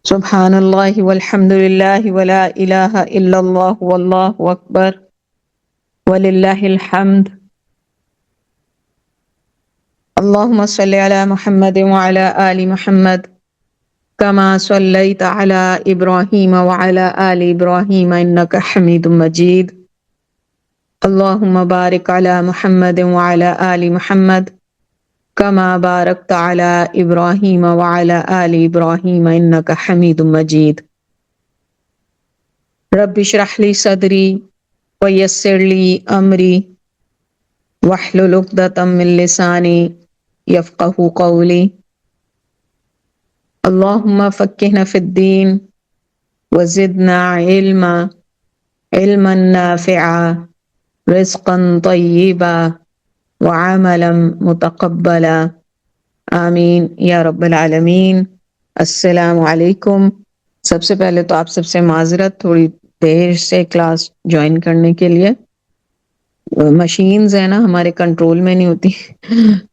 سبحان اللہ والحمد للہ ولا الہ الا اللہ واللہ اکبر وللہ الحمد۔ اللہم صلی علی محمد وعلی آل محمد کما صلیت علی ابراہیم وعلی آل ابراہیم انک حمید مجید۔ اللہم بارک علی محمد وعلی آل محمد کما بارکت علی ابراہیم وعلی آل ابراہیم انک حمید مجید۔ رب اشرح لی صدری ویسر لی امری واحلل عقدۃ من لسانی یفقہوا قولی۔ اللہم فقہنا فی الدین وزدنا علما نافعا رزقا طیبا وعملا متقبلا آمین یا رب العالمین۔ السلام علیکم۔ سب سے پہلے تو آپ سب سے معذرت، تھوڑی دیر سے کلاس جوائن کرنے کے لیے مشینز ہیں نا ہمارے کنٹرول میں نہیں ہوتی،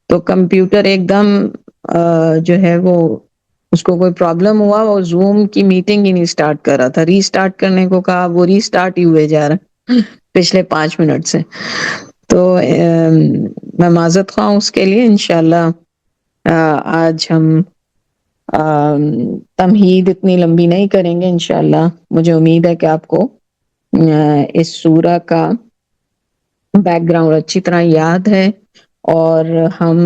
تو کمپیوٹر ایک دم جو ہے وہ اس کو کوئی پرابلم ہوا، وہ زوم کی میٹنگ ہی نہیں سٹارٹ کر رہا تھا، ری سٹارٹ کرنے کو کہا، وہ ری سٹارٹ ہی ہوئے جا رہا پچھلے 5 منٹ سے۔ تو میں معذرت خواہ ہوں اس کے لیے۔ انشاءاللہ آج ہم تمہید اتنی لمبی نہیں کریں گے انشاءاللہ۔ مجھے امید ہے کہ آپ کو اس سورہ کا بیک گراؤنڈ اچھی طرح یاد ہے، اور ہم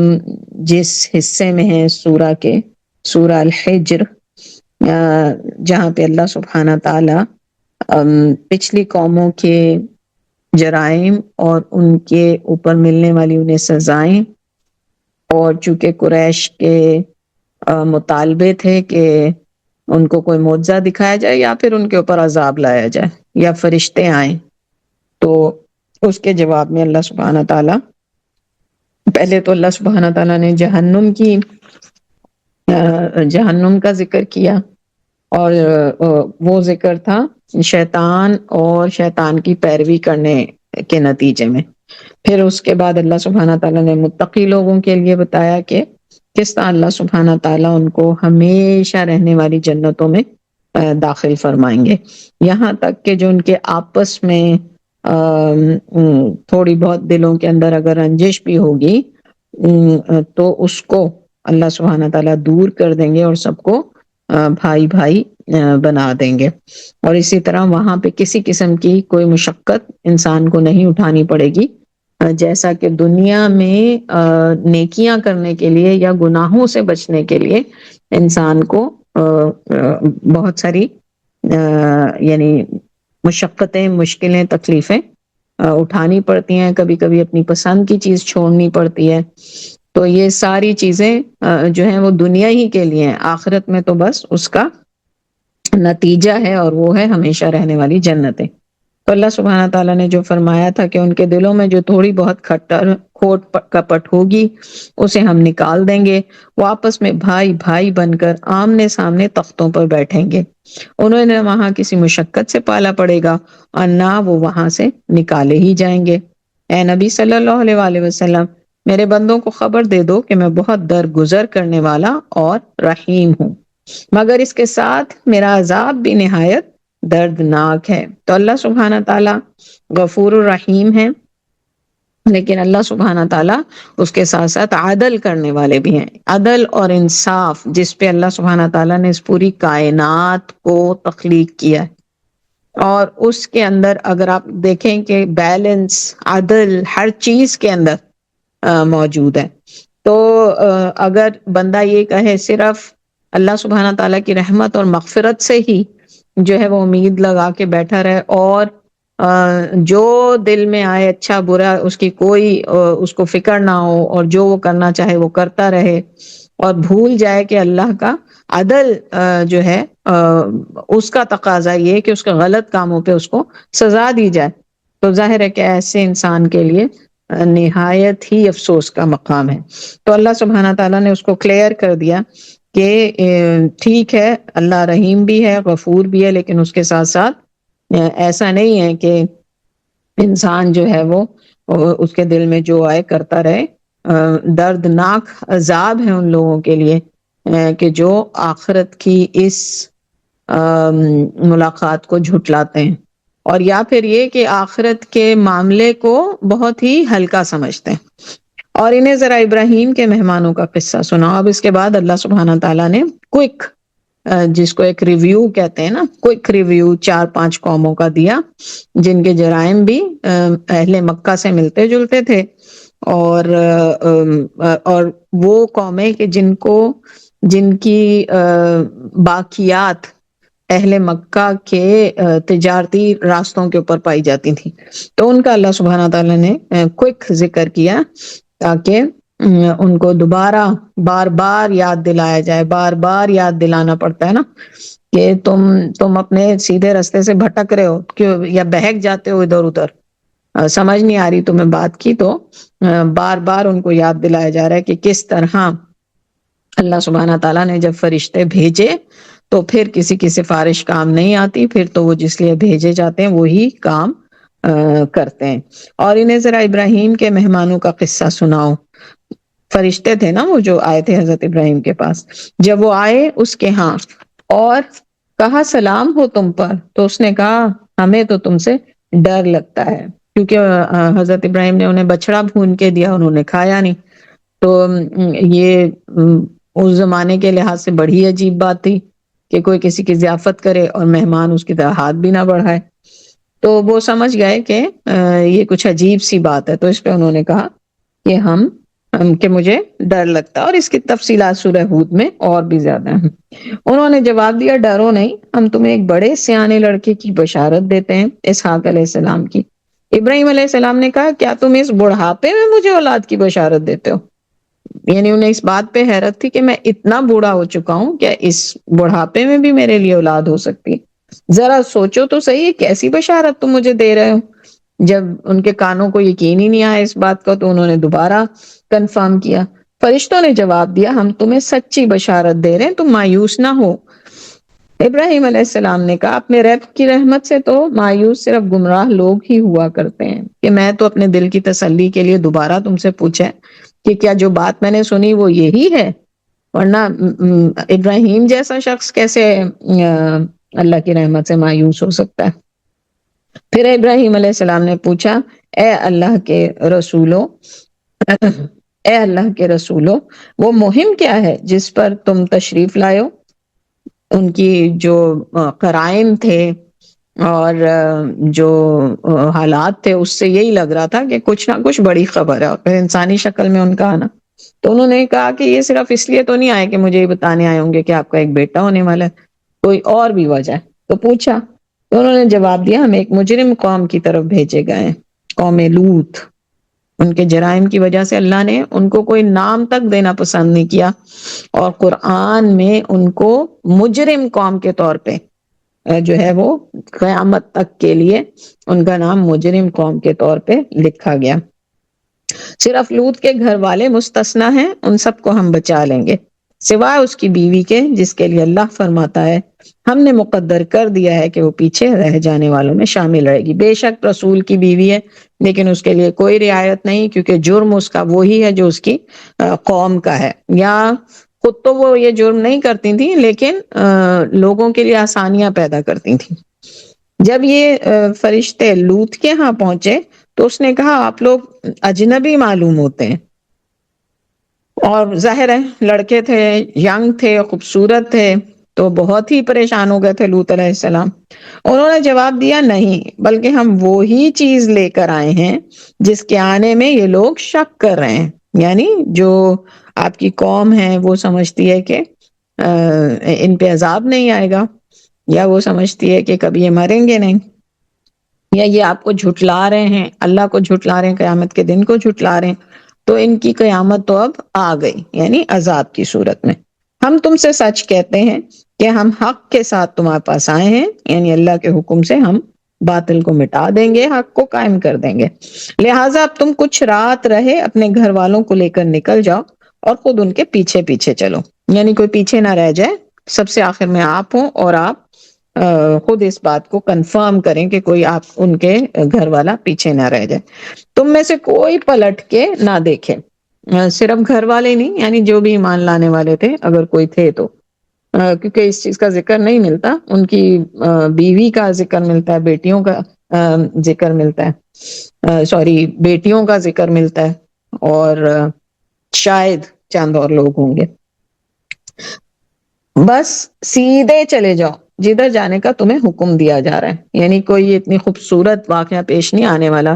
جس حصے میں ہیں سورہ کے، سورہ الحجر، جہاں پہ اللہ سبحانہ تعالی پچھلی قوموں کے جرائم اور ان کے اوپر ملنے والی انہیں سزائیں، اور چونکہ قریش کے مطالبے تھے کہ ان کو کوئی معجزہ دکھایا جائے یا پھر ان کے اوپر عذاب لایا جائے یا فرشتے آئیں، تو اس کے جواب میں اللہ سبحانہ تعالی، پہلے تو اللہ سبحانہ تعالی نے جہنم کا ذکر کیا، اور وہ ذکر تھا شیطان اور شیطان کی پیروی کرنے کے نتیجے میں۔ پھر اس کے بعد اللہ سبحانہ تعالیٰ نے متقی لوگوں کے لیے بتایا کہ کس طرح اللہ سبحانہ تعالیٰ ان کو ہمیشہ رہنے والی جنتوں میں داخل فرمائیں گے، یہاں تک کہ جو ان کے آپس میں تھوڑی بہت دلوں کے اندر اگر رنجش بھی ہوگی تو اس کو اللہ سبحانہ تعالیٰ دور کر دیں گے اور سب کو بھائی بھائی بنا دیں گے۔ اور اسی طرح وہاں پہ کسی قسم کی کوئی مشقت انسان کو نہیں اٹھانی پڑے گی، جیسا کہ دنیا میں نیکیاں کرنے کے لیے یا گناہوں سے بچنے کے لیے انسان کو بہت ساری یعنی مشقتیں، مشکلیں، تکلیفیں اٹھانی پڑتی ہیں، کبھی کبھی اپنی پسند کی چیز چھوڑنی پڑتی ہے، تو یہ ساری چیزیں جو ہیں وہ دنیا ہی کے لیے ہیں، آخرت میں تو بس اس کا نتیجہ ہے، اور وہ ہے ہمیشہ رہنے والی جنتیں۔ تو اللہ سبحانہ تعالیٰ نے جو فرمایا تھا کہ ان کے دلوں میں جو تھوڑی بہت کھوٹ کپٹ ہوگی اسے ہم نکال دیں گے، وہ آپس میں بھائی بھائی بن کر آمنے سامنے تختوں پر بیٹھیں گے، انہوں نے وہاں کسی مشقت سے پالا پڑے گا اور نہ وہ وہاں سے نکالے ہی جائیں گے۔ اے نبی صلی اللہ علیہ وآلہ وسلم، میرے بندوں کو خبر دے دو کہ میں بہت درگزر کرنے والا اور رحیم ہوں، مگر اس کے ساتھ میرا عذاب بھی نہایت دردناک ہے۔ تو اللہ سبحانہ تعالیٰ غفور الرحیم ہے، لیکن اللہ سبحانہ تعالیٰ اس کے ساتھ ساتھ عدل کرنے والے بھی ہیں، عدل اور انصاف جس پہ اللہ سبحانہ تعالیٰ نے اس پوری کائنات کو تخلیق کیا ہے، اور اس کے اندر اگر آپ دیکھیں کہ بیلنس، عدل ہر چیز کے اندر موجود ہے، تو اگر بندہ یہ کہے صرف اللہ سبحانہ تعالیٰ کی رحمت اور مغفرت سے ہی جو ہے وہ امید لگا کے بیٹھا رہے، اور جو دل میں آئے اچھا برا اس کی کوئی اس کو فکر نہ ہو، اور جو وہ کرنا چاہے وہ کرتا رہے، اور بھول جائے کہ اللہ کا عدل جو ہے اس کا تقاضا یہ کہ اس کے غلط کاموں پہ اس کو سزا دی جائے، تو ظاہر ہے کہ ایسے انسان کے لیے نہایت ہی افسوس کا مقام ہے۔ تو اللہ سبحانہ تعالیٰ نے اس کو کلیئر کر دیا کہ ٹھیک ہے اللہ رحیم بھی ہے، غفور بھی ہے، لیکن اس کے ساتھ ساتھ ایسا نہیں ہے کہ انسان جو ہے وہ اس کے دل میں جو آئے کرتا رہے۔ دردناک عذاب ہے ان لوگوں کے لیے کہ جو آخرت کی اس ملاقات کو جھٹلاتے ہیں، اور یا پھر یہ کہ آخرت کے معاملے کو بہت ہی ہلکا سمجھتے ہیں۔ اور انہیں ذرا ابراہیم کے مہمانوں کا قصہ سناؤ۔ اب اس کے بعد اللہ سبحانہ تعالیٰ نے کوئک، جس کو ایک ریویو کہتے ہیں نا، کوئک ریویو 4-5 قوموں کا دیا، جن کے جرائم بھی اہل مکہ سے ملتے جلتے تھے، اور وہ قومیں کہ جن کی باقیات اہل مکہ کے تجارتی راستوں کے اوپر پائی جاتی تھی، تو ان کا اللہ سبحانہ تعالیٰ نے کوئک ذکر کیا تاکہ ان کو دوبارہ بار بار یاد دلایا جائے۔ بار بار یاد دلانا پڑتا ہے نا کہ تم اپنے سیدھے راستے سے بھٹک رہے ہو یا بہک جاتے ہو ادھر ادھر، سمجھ نہیں آ رہی تمہیں بات کی، تو بار بار ان کو یاد دلایا جا رہا ہے کہ کس طرح اللہ سبحانہ تعالیٰ نے جب فرشتے بھیجے تو پھر کسی کی سفارش کام نہیں آتی، پھر تو وہ جس لیے بھیجے جاتے ہیں وہی کام کرتے ہیں۔ اور انہیں ذرا ابراہیم کے مہمانوں کا قصہ سناؤ۔ فرشتے تھے نا وہ جو آئے تھے حضرت ابراہیم کے پاس، جب وہ آئے اس کے ہاں اور کہا سلام ہو تم پر، تو اس نے کہا ہمیں تو تم سے ڈر لگتا ہے، کیونکہ حضرت ابراہیم نے انہیں بچڑا بھون کے دیا، انہوں نے کھایا نہیں، تو یہ اس زمانے کے لحاظ سے بڑی عجیب بات تھی کہ کوئی کسی کی ضیافت کرے اور مہمان اس کی طرح ہاتھ بھی نہ بڑھائے۔ تو وہ سمجھ گئے کہ یہ کچھ عجیب سی بات ہے، تو اس پہ انہوں نے کہا کہ مجھے ڈر لگتا ہے، اور اس کی تفصیلات سورہ ہود میں اور بھی زیادہ ہیں۔ انہوں نے جواب دیا ڈرو نہیں، ہم تمہیں ایک بڑے سیانے لڑکے کی بشارت دیتے ہیں، اسحاق علیہ السلام کی۔ ابراہیم علیہ السلام نے کہا کیا تم اس بڑھاپے میں مجھے اولاد کی بشارت دیتے ہو؟ یعنی انہیں اس بات پہ حیرت تھی کہ میں اتنا بوڑھا ہو چکا ہوں، کیا اس بڑھاپے میں بھی میرے لیے اولاد ہو سکتی ہے؟ ذرا سوچو تو صحیح، کیسی بشارت تم مجھے دے رہے ہو؟ جب ان کے کانوں کو یقین ہی نہیں آیا اس بات کا، تو انہوں نے دوبارہ کنفرم کیا۔ فرشتوں نے جواب دیا ہم تمہیں سچی بشارت دے رہے ہیں، تم مایوس نہ ہو۔ ابراہیم علیہ السلام نے کہا اپنے رب کی رحمت سے تو مایوس صرف گمراہ لوگ ہی ہوا کرتے ہیں، کہ میں تو اپنے دل کی تسلی کے لیے دوبارہ تم سے پوچھا کہ کیا جو بات میں نے سنی وہ یہی ہے، ورنہ ابراہیم جیسا شخص کیسے اللہ کی رحمت سے مایوس ہو سکتا ہے؟ پھر ابراہیم علیہ السلام نے پوچھا اے اللہ کے رسولو اے اللہ کے رسولو، وہ مہم کیا ہے جس پر تم تشریف لائے ہو؟ ان کی جو قرائن تھے اور جو حالات تھے اس سے یہی لگ رہا تھا کہ کچھ نہ کچھ بڑی خبر ہے، اور پھر انسانی شکل میں ان کا آنا، تو انہوں نے کہا کہ یہ صرف اس لیے تو نہیں آئے کہ مجھے یہ بتانے آئے ہوں گے کہ آپ کا ایک بیٹا ہونے والا ہے، کوئی اور بھی وجہ ہے؟ تو پوچھا، تو انہوں نے جواب دیا ہم ایک مجرم قوم کی طرف بھیجے گئے ہیں، قوم لوط۔ ان کے جرائم کی وجہ سے اللہ نے ان کو کوئی نام تک دینا پسند نہیں کیا، اور قرآن میں ان کو مجرم قوم کے طور پہ جو ہے وہ قیامت تک کے لیے ان کا نام مجرم قوم کے طور پہ لکھا گیا۔ صرف لوط کے گھر والے مستثنا ہیں، ان سب کو ہم بچا لیں گے سوائے اس کی بیوی کے، جس کے لیے اللہ فرماتا ہے ہم نے مقدر کر دیا ہے کہ وہ پیچھے رہ جانے والوں میں شامل رہے گی۔ بے شک رسول کی بیوی ہے لیکن اس کے لیے کوئی رعایت نہیں، کیونکہ جرم اس کا وہی ہے جو اس کی قوم کا ہے، یا خود تو وہ یہ جرم نہیں کرتی تھیں لیکن لوگوں کے لیے آسانیاں پیدا کرتی تھیں۔ جب یہ فرشتے لوط کے ہاں پہنچے تو اس نے کہا آپ لوگ اجنبی معلوم ہوتے ہیں، اور ظاہر ہے لڑکے تھے، ینگ تھے، خوبصورت تھے، تو بہت ہی پریشان ہو گئے تھے لوط علیہ السلام۔ انہوں نے جواب دیا نہیں، بلکہ ہم وہی چیز لے کر آئے ہیں جس کے آنے میں یہ لوگ شک کر رہے ہیں، یعنی جو آپ کی قوم ہے وہ سمجھتی ہے کہ ان پہ عذاب نہیں آئے گا، یا وہ سمجھتی ہے کہ کبھی یہ مریں گے نہیں، یا یہ آپ کو جھٹلا رہے ہیں، اللہ کو جھٹلا رہے ہیں، قیامت کے دن کو جھٹلا رہے ہیں، تو ان کی قیامت تو اب آ گئی، یعنی عذاب کی صورت میں۔ ہم تم سے سچ کہتے ہیں کہ ہم حق کے ساتھ تمہارے پاس آئے ہیں، یعنی اللہ کے حکم سے ہم باطل کو مٹا دیں گے، حق کو قائم کر دیں گے، لہٰذا اب تم کچھ رات رہے اپنے گھر والوں کو لے کر نکل جاؤ اور خود ان کے پیچھے پیچھے چلو، یعنی کوئی پیچھے نہ رہ جائے، سب سے آخر میں آپ ہوں، اور آپ خود اس بات کو کنفرم کریں کہ کوئی آپ ان کے گھر والا پیچھے نہ رہ جائے، تم میں سے کوئی پلٹ کے نہ دیکھے، صرف گھر والے نہیں، یعنی جو بھی ایمان لانے والے تھے اگر کوئی تھے تو، کیونکہ اس چیز کا ذکر نہیں ملتا. ان کی بیوی کا ذکر ملتا ہے, بیٹیوں کا ذکر ملتا ہے, سوری بیٹیوں کا ذکر ملتا ہے, اور شاید چند اور لوگ ہوں گے. بس سیدھے چلے جاؤ جدھر جانے کا تمہیں حکم دیا جا رہا ہے. یعنی کوئی اتنی خوبصورت واقعہ پیش نہیں آنے والا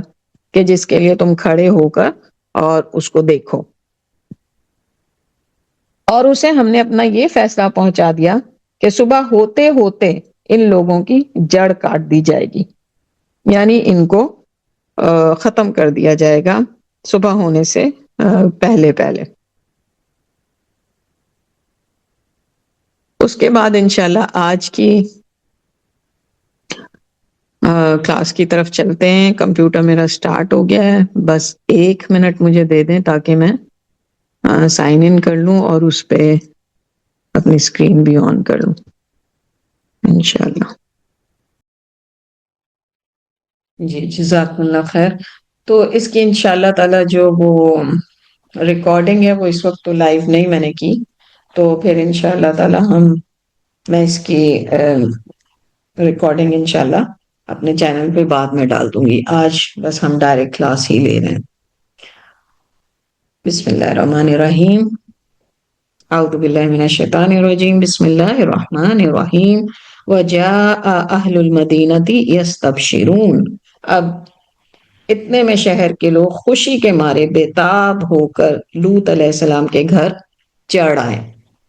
کہ جس کے لیے تم کھڑے ہو کر اور اس کو دیکھو. اور اسے ہم نے اپنا یہ فیصلہ پہنچا دیا کہ صبح ہوتے ہوتے ان لوگوں کی جڑ کاٹ دی جائے گی. یعنی ان کو ختم کر دیا جائے گا صبح ہونے سے پہلے پہلے. اس کے بعد انشاءاللہ آج کی کلاس کی طرف چلتے ہیں. کمپیوٹر میرا سٹارٹ ہو گیا ہے, بس 1 منٹ مجھے دے دیں تاکہ میں سائن ان کر لوں اور اس پہ اپنی اسکرین بھی آن کر لوں انشاءاللہ. جی جزاک اللہ خیر. تو اس کی انشاءاللہ تعالی جو وہ ریکارڈنگ ہے وہ اس وقت تو لائیو نہیں میں نے کی, تو پھر انشاءاللہ تعالی میں اس کی ریکارڈنگ انشاءاللہ اپنے چینل پہ بعد میں ڈال دوں گی. آج بس ہم ڈائریکٹ کلاس ہی لے رہے ہیں. بسم اللہ الرحمن الرحیم. اعوذ باللہ من الشیطان الرجیم. بسم اللہ الرحمن الرحیم. وجاء اہل المدینۃ یستبشرون. اب اتنے میں شہر کے لوگ خوشی کے مارے بےتاب ہو کر لوط علیہ السلام کے گھر چڑھ آئے.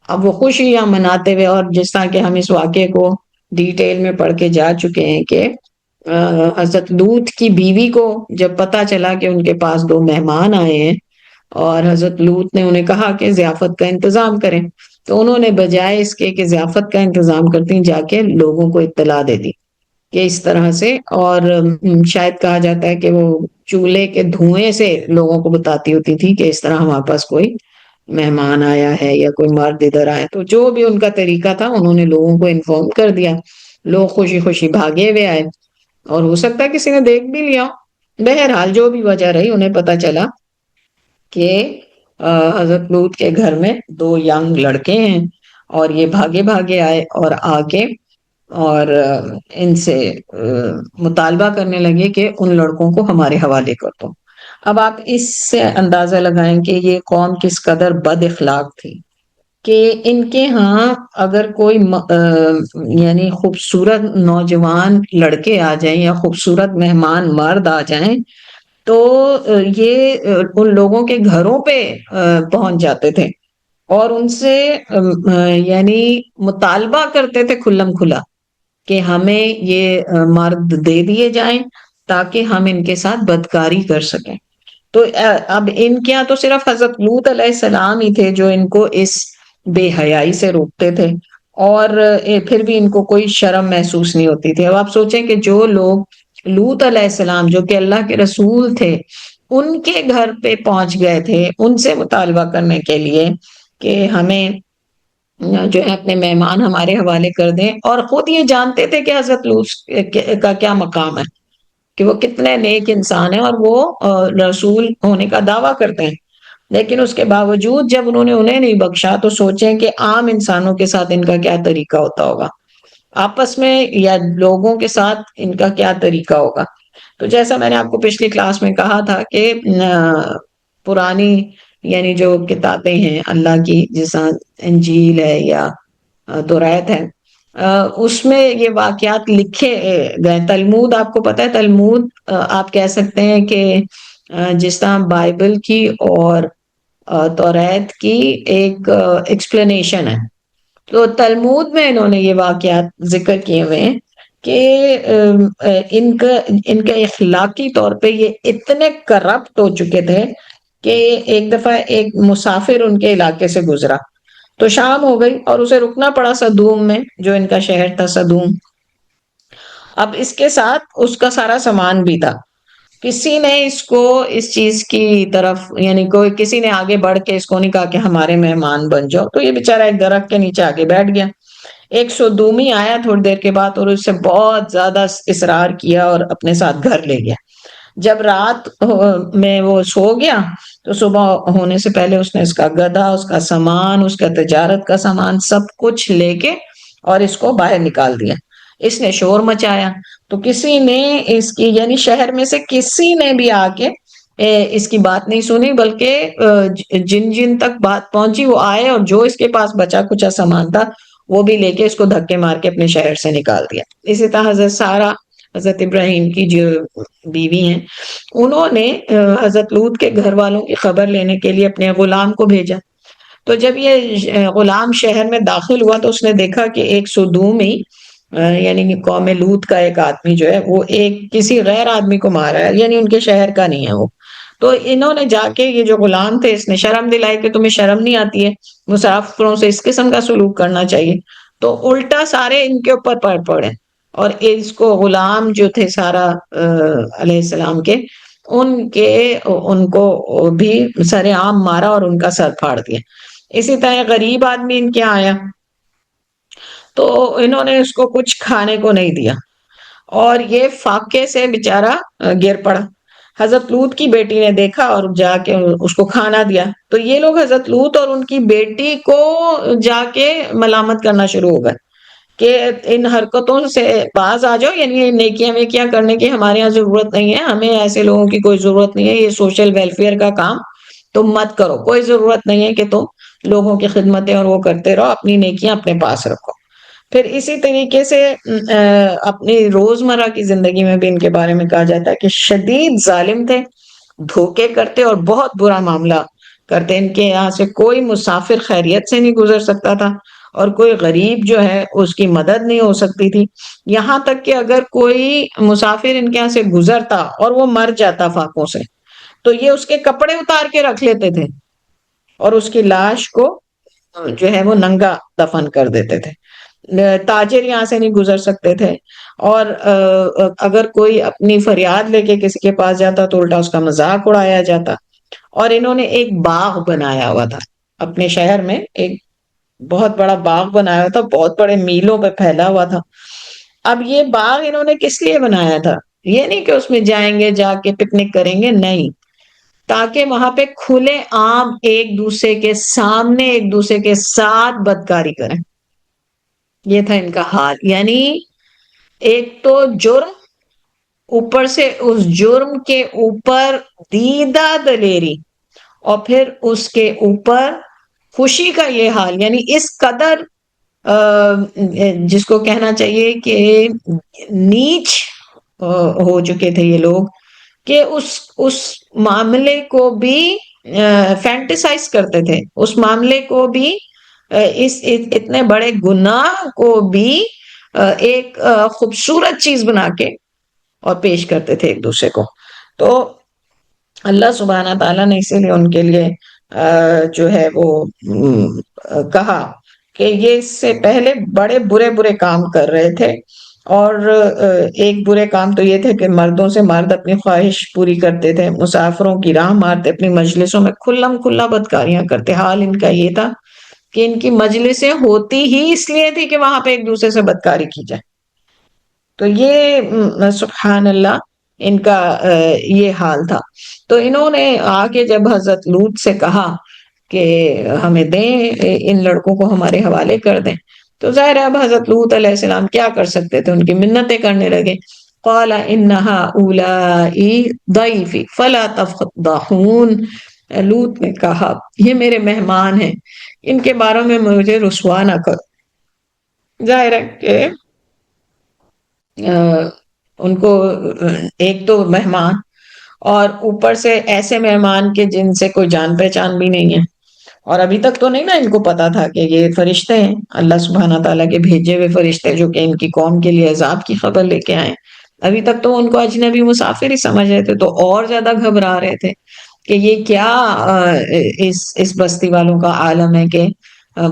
اب وہ خوشیاں مناتے ہوئے, اور جس طرح کہ ہم اس واقعے کو ڈیٹیل میں پڑھ کے جا چکے ہیں کہ حضرت لوط کی بیوی کو جب پتا چلا کہ ان کے پاس 2 مہمان آئے ہیں اور حضرت لوط نے انہیں کہا کہ ضیافت کا انتظام کریں, تو انہوں نے بجائے اس کے کہ ضیافت کا انتظام کرتی جا کے لوگوں کو اطلاع دے دی کہ اس طرح سے, اور شاید کہا جاتا ہے کہ وہ چولہے کے دھوئیں سے لوگوں کو بتاتی ہوتی تھی کہ اس طرح ہمارے پاس کوئی مہمان آیا ہے یا کوئی مرد ادھر آیا. تو جو بھی ان کا طریقہ تھا انہوں نے لوگوں کو انفارم کر دیا. لوگ خوشی خوشی بھاگے ہوئے آئے, اور ہو سکتا ہے کسی نے دیکھ بھی لیا. بہرحال جو بھی وجہ رہی, انہیں پتا چلا کہ حضرت لوط کے گھر میں 2 ینگ لڑکے ہیں, اور یہ بھاگے بھاگے آئے اور آگے اور ان سے مطالبہ کرنے لگے کہ ان لڑکوں کو ہمارے حوالے کر دو. اب آپ اس سے اندازہ لگائیں کہ یہ قوم کس قدر بد اخلاق تھی کہ ان کے ہاں اگر کوئی یعنی خوبصورت نوجوان لڑکے آ جائیں یا خوبصورت مہمان مرد آ جائیں تو یہ ان لوگوں کے گھروں پہ پہنچ جاتے تھے اور ان سے یعنی مطالبہ کرتے تھے کھلم کھلا کہ ہمیں یہ مرد دے دیے جائیں تاکہ ہم ان کے ساتھ بدکاری کر سکیں. تو اب ان کے یہاں تو صرف حضرت لوط علیہ السلام ہی تھے جو ان کو اس بے حیائی سے روکتے تھے, اور پھر بھی ان کو کوئی شرم محسوس نہیں ہوتی تھی. اب آپ سوچیں کہ جو لوگ لوط علیہ السلام جو کہ اللہ کے رسول تھے ان کے گھر پہ پہنچ گئے تھے ان سے مطالبہ کرنے کے لیے کہ ہمیں جو ہے اپنے مہمان ہمارے حوالے کر دیں, اور خود یہ جانتے تھے کہ حضرت لوط کا کیا مقام ہے, کہ وہ کتنے نیک انسان ہیں اور وہ رسول ہونے کا دعویٰ کرتے ہیں. لیکن اس کے باوجود جب انہوں نے انہیں نہیں بخشا تو سوچیں کہ عام انسانوں کے ساتھ ان کا کیا طریقہ ہوتا ہوگا, آپس میں یا لوگوں کے ساتھ ان کا کیا طریقہ ہوگا. تو جیسا میں نے آپ کو پچھلی کلاس میں کہا تھا کہ پرانی یعنی جو کتابیں ہیں اللہ کی, جیسا انجیل ہے یا تورات ہے, اس میں یہ واقعات لکھے گئے. تلمود آپ کو پتا ہے, تلمود آپ کہہ سکتے ہیں کہ جس طرح بائبل کی اور تورات کی ایک ایکسپلینیشن ہے. تو تلمود میں انہوں نے یہ واقعات ذکر کیے ہوئے ہیں کہ ان کا اخلاقی طور پہ یہ اتنے کرپٹ ہو چکے تھے کہ ایک دفعہ ایک مسافر ان کے علاقے سے گزرا تو شام ہو گئی اور اسے رکنا پڑا سدوم میں, جو ان کا شہر تھا سدوم. اب اس کے ساتھ اس کا سارا سامان بھی تھا. کسی نے اس کو اس چیز کی طرف یعنی کوئی کسی نے آگے بڑھ کے اس کو نہیں کہا کہ ہمارے مہمان بن جاؤ, تو یہ بیچارہ ایک درخت کے نیچے آگے بیٹھ گیا. ایک سدومی آیا تھوڑی دیر کے بعد اور اس سے بہت زیادہ اصرار کیا اور اپنے ساتھ گھر لے گیا. جب رات میں وہ سو گیا تو صبح ہونے سے پہلے اس نے اس کا گدھا، اس کا سامان، اس کا تجارت کا سامان سب کچھ لے کے اور اس کو باہر نکال دیا۔ اس نے شور مچایا تو کسی نے اس کی، یعنی شہر میں سے کسی نے بھی آ کے اس کی بات نہیں سنی، بلکہ جن جن تک بات پہنچی وہ آئے اور جو اس کے پاس بچا کچا سامان تھا وہ بھی لے کے اس کو دھکے مار کے اپنے شہر سے نکال دیا۔ اسی طرح حضرت سارہ، حضرت ابراہیم کی جو بیوی ہیں، انہوں نے حضرت لوط کے گھر والوں کی خبر لینے کے لیے اپنے غلام کو بھیجا۔ تو جب یہ غلام شہر میں داخل ہوا تو اس نے دیکھا کہ ایک سدومی، یعنی کہ قوم لوط کا ایک آدمی جو ہے وہ ایک کسی غیر آدمی کو مارا ہے، یعنی ان کے شہر کا نہیں ہے وہ۔ تو انہوں نے جا کے، یہ جو غلام تھے، اس نے شرم دلائی کہ تمہیں شرم نہیں آتی ہے مسافروں سے اس قسم کا سلوک کرنا چاہیے؟ تو الٹا سارے ان کے اوپر پڑ پڑے اور اس کو غلام جو تھے سارہ علیہ السلام کے، ان کو بھی سر عام مارا اور ان کا سر پھاڑ دیا۔ اسی طرح غریب آدمی ان کے آیا تو انہوں نے اس کو کچھ کھانے کو نہیں دیا اور یہ فاقے سے بےچارا گر پڑا۔ حضرت لوط کی بیٹی نے دیکھا اور جا کے اس کو کھانا دیا۔ تو یہ لوگ حضرت لوط اور ان کی بیٹی کو جا کے ملامت کرنا شروع ہو گئے کہ ان حرکتوں سے باز آ جاؤ، یعنی نیکیاں ویکیاں کرنے کی ہمارے یہاں ضرورت نہیں ہے، ہمیں ایسے لوگوں کی کوئی ضرورت نہیں ہے، یہ سوشل ویلفیئر کا کام تم مت کرو، کوئی ضرورت نہیں ہے کہ تم لوگوں کی خدمتیں اور وہ کرتے رہو، اپنی نیکیاں اپنے پاس رکھو۔ پھر اسی طریقے سے اپنی روزمرہ کی زندگی میں بھی ان کے بارے میں کہا جاتا ہے کہ شدید ظالم تھے، دھوکے کرتے اور بہت برا معاملہ کرتے۔ ان کے یہاں سے کوئی مسافر خیریت سے نہیں گزر سکتا تھا اور کوئی غریب جو ہے اس کی مدد نہیں ہو سکتی تھی۔ یہاں تک کہ اگر کوئی مسافر ان کے یہاں سے گزرتا اور وہ مر جاتا فاقوں سے تو یہ اس کے کپڑے اتار کے رکھ لیتے تھے اور اس کی لاش کو جو ہے وہ ننگا دفن کر دیتے تھے۔ تاجر یہاں سے نہیں گزر سکتے تھے، اور اگر کوئی اپنی فریاد لے کے کسی کے پاس جاتا تو الٹا اس کا مذاق اڑایا جاتا۔ اور انہوں نے ایک باغ بنایا ہوا تھا اپنے شہر میں، ایک بہت بڑا باغ بنایا ہوا تھا، بہت بڑے میلوں پہ پھیلا ہوا تھا۔ اب یہ باغ انہوں نے کس لیے بنایا تھا؟ یہ نہیں کہ اس میں جائیں گے جا کے پکنک کریں گے، نہیں، تاکہ وہاں پہ کھلے عام ایک دوسرے کے سامنے ایک دوسرے کے ساتھ بدکاری کریں۔ یہ تھا ان کا حال، یعنی ایک تو جرم، اوپر سے اس جرم کے اوپر دیدہ دلیری، اور پھر اس کے اوپر خوشی کا یہ حال، یعنی اس قدر جس کو کہنا چاہیے کہ نیچ ہو چکے تھے یہ لوگ کہ اس معاملے کو بھی فینٹیسائز کرتے تھے، اس معاملے کو بھی اس اتنے بڑے گناہ کو بھی ایک خوبصورت چیز بنا کے اور پیش کرتے تھے ایک دوسرے کو۔ تو اللہ سبحانہ تعالیٰ نے اسی لیے ان کے لیے جو ہے وہ کہا کہ یہ اس سے پہلے بڑے برے برے کام کر رہے تھے، اور ایک برے کام تو یہ تھے کہ مردوں سے مرد اپنی خواہش پوری کرتے تھے، مسافروں کی راہ مارتے، اپنی مجلسوں میں کھلم کھلا بدکاریاں کرتے۔ حال ان کا یہ تھا کہ ان کی مجلسیں ہوتی ہی اس لیے تھی کہ وہاں پہ ایک دوسرے سے بدکاری کی جائے۔ تو یہ سبحان اللہ ان کا یہ حال تھا۔ تو انہوں نے آگے جب حضرت لوط سے کہا کہ ہمیں دیں، ان لڑکوں کو ہمارے حوالے کر دیں، تو ظاہر ہے اب حضرت لوط علیہ السلام کیا کر سکتے تھے، ان کی منتیں کرنے لگے۔ قال ان هؤلاء ضیفی فلا تفضحون، لوط نے کہا یہ میرے مہمان ہیں، ان کے بارے میں مجھے رسوا نہ کرو۔ ظاہر ہے کہ ان کو ایک تو مہمان، اور اوپر سے ایسے مہمان کے جن سے کوئی جان پہچان بھی نہیں ہے، اور ابھی تک تو نہیں نا ان کو پتا تھا کہ یہ فرشتے ہیں، اللہ سبحانہ تعالیٰ کے بھیجے ہوئے فرشتے جو کہ ان کی قوم کے لیے عذاب کی خبر لے کے آئے۔ ابھی تک تو ان کو اجنبی مسافر ہی سمجھ رہے تھے، تو اور زیادہ گھبرا رہے تھے کہ یہ کیا اس بستی والوں کا عالم ہے کہ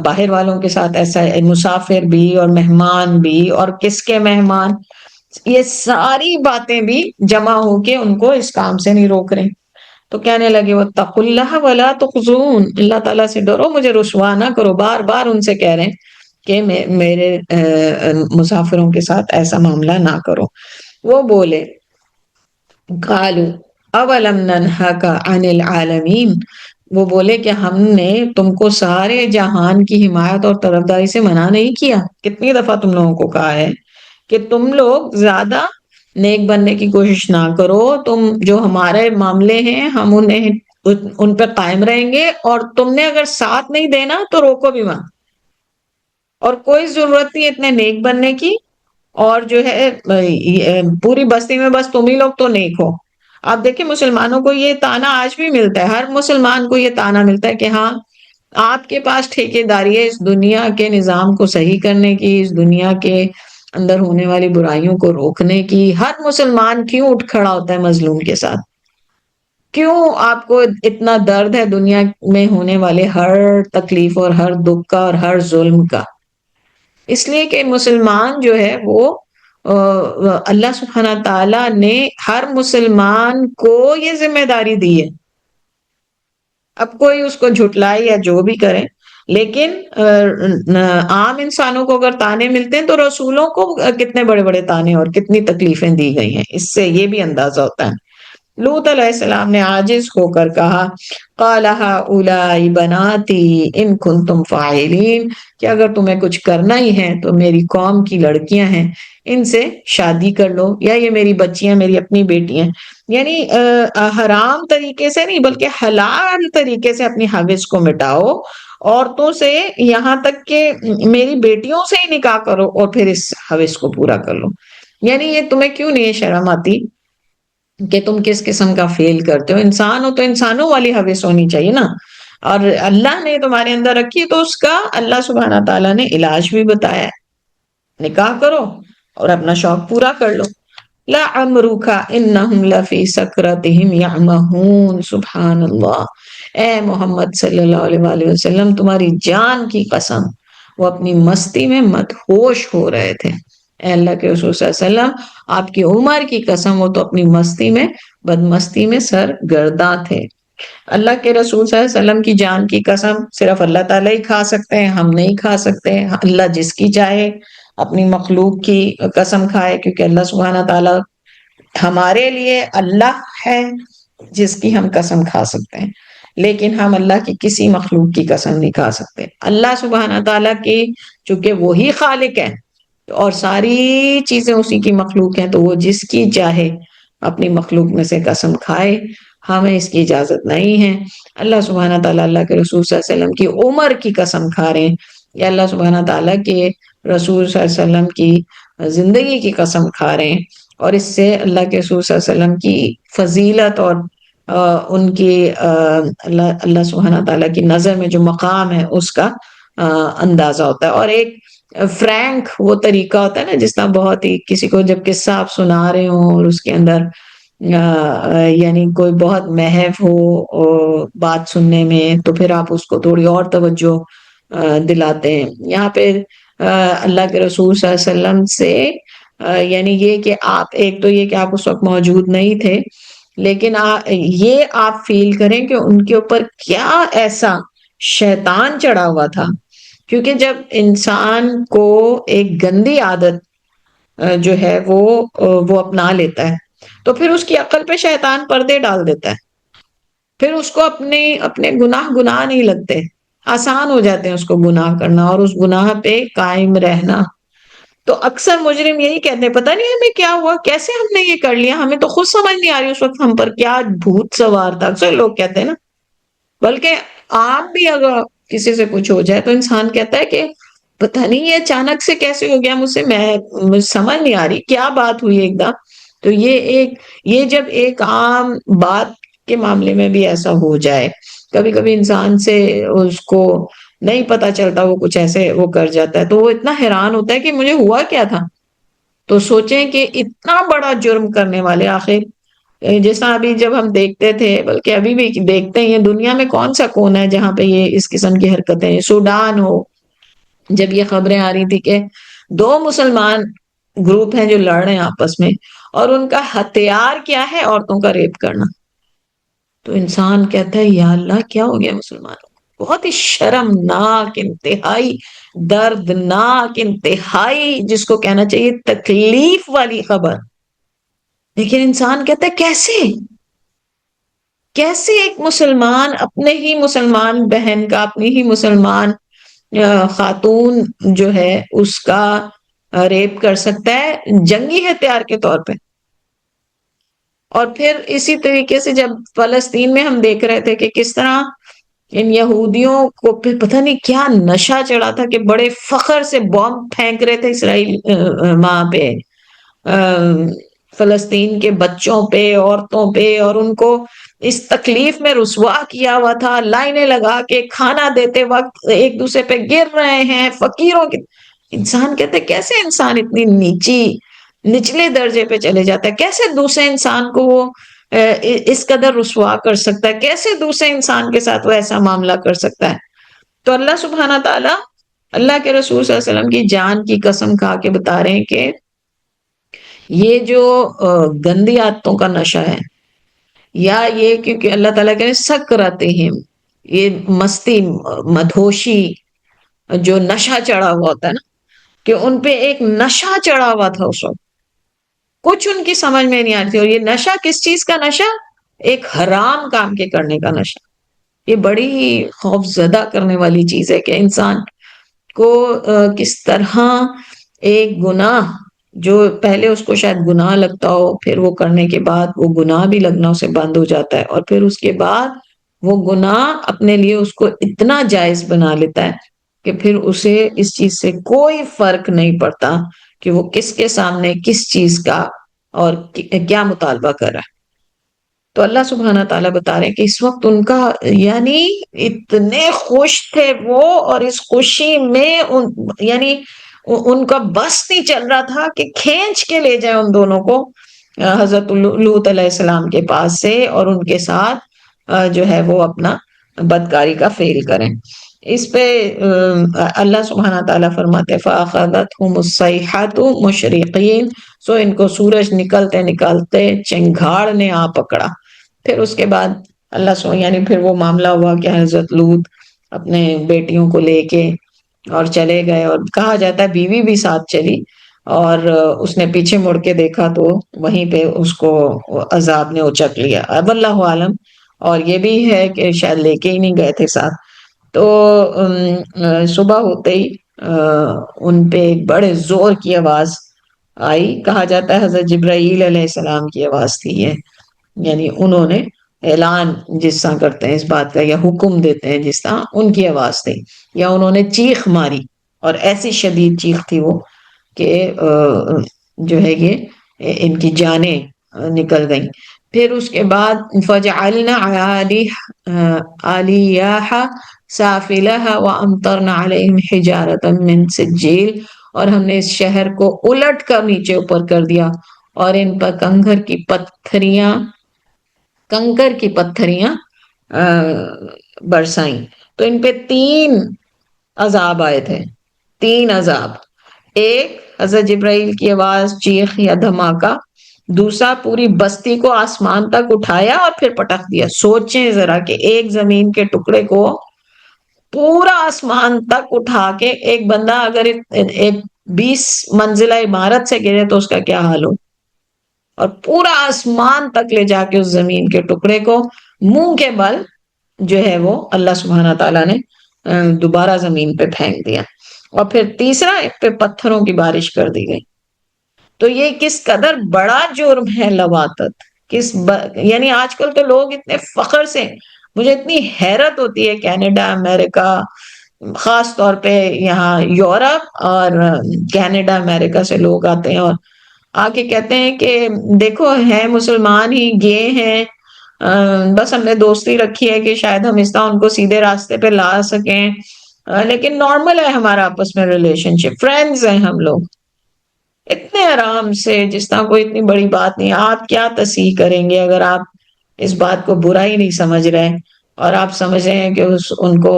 باہر والوں کے ساتھ ایسا ہے، مسافر بھی اور مہمان بھی، اور کس کے مہمان، یہ ساری باتیں بھی جمع ہو کے ان کو اس کام سے نہیں روک رہے۔ تو کہنے لگے واتقوا اللہ ولا تخزون، اللہ تعالیٰ سے ڈرو، مجھے رسوا نہ کرو۔ بار بار ان سے کہہ رہے ہیں کہ میرے مسافروں کے ساتھ ایسا معاملہ نہ کرو۔ وہ بولے قالوا اولم ننہک عن العالمین، وہ بولے کہ ہم نے تم کو سارے جہان کی حمایت اور طرفداری سے منع نہیں کیا؟ کتنی دفعہ تم لوگوں کو کہا ہے کہ تم لوگ زیادہ نیک بننے کی کوشش نہ کرو، تم جو ہمارے معاملے ہیں ہم انہیں ان پہ قائم رہیں گے، اور تم نے اگر ساتھ نہیں دینا تو روکو بھی مت، اور کوئی ضرورت نہیں اتنے نیک بننے کی، اور جو ہے پوری بستی میں بس تم ہی لوگ تو نیک ہو۔ آپ دیکھیں مسلمانوں کو یہ تانا آج بھی ملتا ہے، ہر مسلمان کو یہ تانا ملتا ہے کہ ہاں آپ کے پاس ٹھیکے داری ہے اس دنیا کے نظام کو صحیح کرنے کی، اس دنیا کے اندر ہونے والی برائیوں کو روکنے کی۔ ہر مسلمان کیوں اٹھ کھڑا ہوتا ہے مظلوم کے ساتھ؟ کیوں آپ کو اتنا درد ہے دنیا میں ہونے والے ہر تکلیف اور ہر دکھ کا اور ہر ظلم کا؟ اس لیے کہ مسلمان جو ہے وہ اللہ سبحانہ تعالیٰ نے ہر مسلمان کو یہ ذمہ داری دی ہے۔ اب کوئی اس کو جھٹلائے یا جو بھی کرے، لیکن عام انسانوں کو اگر تانے ملتے ہیں تو رسولوں کو کتنے بڑے بڑے تانے اور کتنی تکلیفیں دی گئی ہیں، اس سے یہ بھی اندازہ ہوتا ہے۔ لوط علیہ السلام نے عاجز ہو کر کہا قَالَ هَٰؤُلَاءِ بَنَاتِي إِن كُنتُمْ فَاعِلِينَ، کہ اگر تمہیں کچھ کرنا ہی ہے تو میری قوم کی لڑکیاں ہیں، ان سے شادی کر لو، یا یہ میری بچیاں میری اپنی بیٹی ہیں۔ یعنی حرام طریقے سے نہیں بلکہ حلال طریقے سے اپنی حوث کو مٹاؤ، عورتوں سے یہاں تک کہ میری بیٹیوں سے ہی نکاح کرو اور پھر اس حوث کو پورا کر لو۔ یعنی یہ تمہیں کیوں نہیں شرم آتی کہ تم کس قسم کا فیل کرتے ہو؟ انسان ہو تو انسانوں والی حوث ہونی چاہیے نا، اور اللہ نے تمہارے اندر رکھی تو اس کا اللہ سبحانہ تعالیٰ نے علاج بھی بتایا ہے، نکاح کرو اور اپنا شوق پورا کر لو۔ لَعَمْرُكَ إِنَّهُمْ لَفِي سَكْرَتِهِمْ يَعْمَهُونَ، سبحان اللہ۔ اے محمد صلی اللہ علیہ وآلہ وسلم، تمہاری جان کی قسم وہ اپنی مستی میں مدہوش ہو رہے تھے۔ اے اللہ کے رسول صلی اللہ علیہ وسلم، آپ کی عمر کی قسم وہ تو اپنی مستی میں بدمستی میں سرگرداں تھے۔ اللہ کے رسول صلی اللہ علیہ وسلم کی جان کی قسم صرف اللہ تعالیٰ ہی کھا سکتے ہیں، ہم نہیں کھا سکتے۔ اللہ جس کی چاہے اپنی مخلوق کی قسم کھائے، کیونکہ اللہ سبحانہ تعالیٰ ہمارے لیے اللہ ہے جس کی ہم قسم کھا سکتے ہیں، لیکن ہم اللہ کی کسی مخلوق کی قسم نہیں کھا سکتے۔ اللہ سبحانہ تعالیٰ کی چونکہ وہی خالق ہے اور ساری چیزیں اسی کی مخلوق ہیں، تو وہ جس کی چاہے اپنی مخلوق میں سے قسم کھائے، ہمیں اس کی اجازت نہیں ہے۔ اللہ سبحانہ تعالیٰ اللہ کے رسول صلی اللہ علیہ وسلم کی عمر کی قسم کھا رہے ہیں، یا اللہ سبحانہ تعالیٰ کے رسول صلی اللہ علیہ وسلم کی زندگی کی قسم کھا رہے ہیں، اور اس سے اللہ کے رسول صلی اللہ علیہ وسلم کی فضیلت اور ان کی اللہ سبحانہ تعالیٰ کی نظر میں جو مقام ہے اس کا اندازہ ہوتا ہے۔ اور ایک فرینک وہ طریقہ ہوتا ہے نا، جس طرح بہت ہی کسی کو جب قصہ آپ سنا رہے ہوں اور اس کے اندر یعنی کوئی بہت محو ہو بات سننے میں، تو پھر آپ اس کو تھوڑی اور توجہ دلاتے ہیں۔ یہاں پہ اللہ کے رسول صلی اللہ علیہ وسلم سے یعنی یہ کہ آپ ایک تو یہ کہ آپ اس وقت موجود نہیں تھے، لیکن یہ آپ فیل کریں کہ ان کے اوپر کیا ایسا شیطان چڑھا ہوا تھا، کیونکہ جب انسان کو ایک گندی عادت جو ہے وہ اپنا لیتا ہے تو پھر اس کی عقل پہ شیطان پردے ڈال دیتا ہے، پھر اس کو اپنے گناہ نہیں لگتے، آسان ہو جاتے ہیں اس کو گناہ کرنا اور اس گناہ پہ قائم رہنا۔ تو اکثر مجرم یہی کہتے ہیں پتہ نہیں ہمیں کیا ہوا، کیسے ہم نے یہ کر لیا، ہمیں تو خود سمجھ نہیں آ رہی اس وقت ہم پر کیا بھوت سوار تھا، اکثر لوگ کہتے ہیں نا۔ بلکہ آپ بھی اگر کسی سے کچھ ہو جائے تو انسان کہتا ہے کہ پتہ نہیں یہ اچانک سے کیسے ہو گیا مجھ سے، مجھے سمجھ نہیں آ رہی کیا بات ہوئی ایک دم۔ تو یہ جب ایک عام بات کے معاملے میں بھی ایسا ہو جائے، کبھی کبھی انسان سے اس کو نہیں پتا چلتا، وہ کچھ ایسے وہ کر جاتا ہے، تو وہ اتنا حیران ہوتا ہے کہ مجھے ہوا کیا تھا۔ تو سوچیں کہ اتنا بڑا جرم کرنے والے آخر جیسا ابھی جب ہم دیکھتے تھے، بلکہ ابھی بھی دیکھتے ہیں، دنیا میں کون سا کون ہے جہاں پہ یہ اس قسم کی حرکتیں، سوڈان ہو، جب یہ خبریں آ رہی تھی کہ دو مسلمان گروپ ہیں جو لڑ رہے ہیں آپس میں، اور ان کا ہتھیار کیا ہے؟ عورتوں کا ریپ کرنا۔ تو انسان کہتا ہے یا اللہ کیا ہو گیا مسلمانوں کو؟ بہت ہی شرمناک، انتہائی دردناک، انتہائی جس کو کہنا چاہیے تکلیف والی خبر لیکن انسان کہتا ہے کیسے ایک مسلمان اپنے ہی مسلمان بہن کا، اپنی ہی مسلمان خاتون جو ہے اس کا ریپ کر سکتا ہے جنگی ہتھیار کے طور پہ. اور پھر اسی طریقے سے جب فلسطین میں ہم دیکھ رہے تھے کہ کس طرح ان یہودیوں کو پھر پتہ نہیں کیا نشہ چڑھا تھا کہ بڑے فخر سے بم پھینک رہے تھے اسرائیل وہاں پہ فلسطین کے بچوں پہ، عورتوں پہ، اور ان کو اس تکلیف میں رسوا کیا ہوا تھا. لائنیں لگا کے کھانا دیتے وقت ایک دوسرے پہ گر رہے ہیں فقیروں کے. انسان کہتے کیسے انسان اتنی نچلے درجے پہ چلے جاتا ہے، کیسے دوسرے انسان کو وہ اس قدر رسوا کر سکتا ہے، کیسے دوسرے انسان کے ساتھ وہ ایسا معاملہ کر سکتا ہے. تو اللہ سبحانہ تعالیٰ اللہ کے رسول صلی اللہ علیہ وسلم کی جان کی قسم کھا کے بتا رہے ہیں کہ یہ جو گندی عادتوں کا نشہ ہے، یا یہ کیونکہ اللہ تعالیٰ کہ سکرتہم، یہ مستی مدہوشی جو نشہ چڑھا ہوا ہوتا ہے نا، کہ ان پہ ایک نشہ چڑھا ہوا تھا اس وقت، کچھ ان کی سمجھ میں نہیں آ رہی تھی. اور یہ نشہ کس چیز کا نشہ؟ ایک حرام کام کے کرنے کا نشہ. یہ بڑی خوف زدہ کرنے والی چیز ہے کہ انسان کو کس طرح ایک گناہ جو پہلے اس کو شاید گناہ لگتا ہو، پھر وہ کرنے کے بعد وہ گناہ بھی لگنا اسے بند ہو جاتا ہے، اور پھر اس کے بعد وہ گناہ اپنے لیے اس کو اتنا جائز بنا لیتا ہے کہ پھر اسے اس چیز سے کوئی فرق نہیں پڑتا کہ وہ کس کے سامنے کس چیز کا اور کیا مطالبہ کر رہا ہے. تو اللہ سبحانہ تعالیٰ بتا رہے ہیں کہ اس وقت ان کا یعنی اتنے خوش تھے وہ، اور اس خوشی میں یعنی ان کا بس نہیں چل رہا تھا کہ کھینچ کے لے جائے ان دونوں کو حضرت لوط علیہ السلام کے پاس سے، اور ان کے ساتھ جو ہے وہ اپنا بدکاری کا فعل کریں. اس پہ اللہ سبحانہ تعالیٰ فرماتے فَأَخَذَتْهُمُ الصَّيْحَةُ مُشْرِقِينَ، سو ان کو سورج نکلتے نکلتے چنگھاڑ نے آ پکڑا. پھر اس کے بعد یعنی پھر وہ معاملہ ہوا کہ حضرت لوط اپنے بیٹیوں کو لے کے اور چلے گئے، اور کہا جاتا ہے بیوی بھی ساتھ چلی، اور اس نے پیچھے مڑ کے دیکھا تو وہیں پہ اس کو عذاب نے اچک لیا. اب اللہ عالم، اور یہ بھی ہے کہ شاید لے کے ہی نہیں گئے تھے ساتھ. تو صبح ہوتے ہی ان پہ ایک بڑے زور کی آواز آئی. کہا جاتا ہے حضرت جبرائیل علیہ السلام کی آواز تھی یہ، یعنی انہوں نے اعلان جس طرح کرتے ہیں اس بات کا، یا حکم دیتے ہیں جس طرح، ان کی آواز تھی، یا انہوں نے چیخ ماری، اور ایسی شدید چیخ تھی وہ کہ جو ہے یہ ان کی جانیں نکل گئیں. پھر اس کے بعد فَجَعَلْنَا عَالِيَهَا سَافِلَهَا وَأَمْطَرْنَا عَلَيْهِمْ حِجَارَةً مِّن سِجِّيلٍ، اور ہم نے اس شہر کو الٹ کر نیچے اوپر کر دیا، اور ان پر کنکر کی پتھریاں برسائیں. تو ان پہ 3 عذاب آئے تھے، 3 عذاب. ایک حضرت جبرائیل کی آواز، چیخ یا دھماکہ. دوسرا پوری بستی کو آسمان تک اٹھایا اور پھر پٹک دیا. سوچیں ذرا کہ ایک زمین کے ٹکڑے کو پورا آسمان تک اٹھا کے ایک بندہ اگر ایک 20 منزلہ عمارت سے گرے تو اس کا کیا حال ہو، اور پورا آسمان تک لے جا کے اس زمین کے ٹکڑے کو منہ کے بل جو ہے وہ اللہ سبحانہ تعالیٰ نے دوبارہ زمین پہ پھینک دیا. اور پھر تیسرا ایک پہ پتھروں کی بارش کر دی گئی. تو یہ کس قدر بڑا جرم ہے لواطت. یعنی آج کل تو لوگ اتنے فخر سے، مجھے اتنی حیرت ہوتی ہے، کینیڈا، امریکہ، خاص طور پہ یہاں یورپ اور کینیڈا امریکہ سے لوگ آتے ہیں اور آ کے کہتے ہیں کہ دیکھو ہیں مسلمان ہی، گے ہیں، بس ہم نے دوستی رکھی ہے کہ شاید ہم اس طرح ان کو سیدھے راستے پہ لا سکیں، لیکن نارمل ہے ہمارا آپس میں ریلیشن شپ، فرینڈز ہیں ہم لوگ، اتنے آرام سے جس طرح کوئی اتنی بڑی بات نہیں. آپ کیا تصحیح کریں گے اگر آپ اس بات کو برا ہی نہیں سمجھ رہے، اور آپ سمجھ رہے ہیں کہ ان کو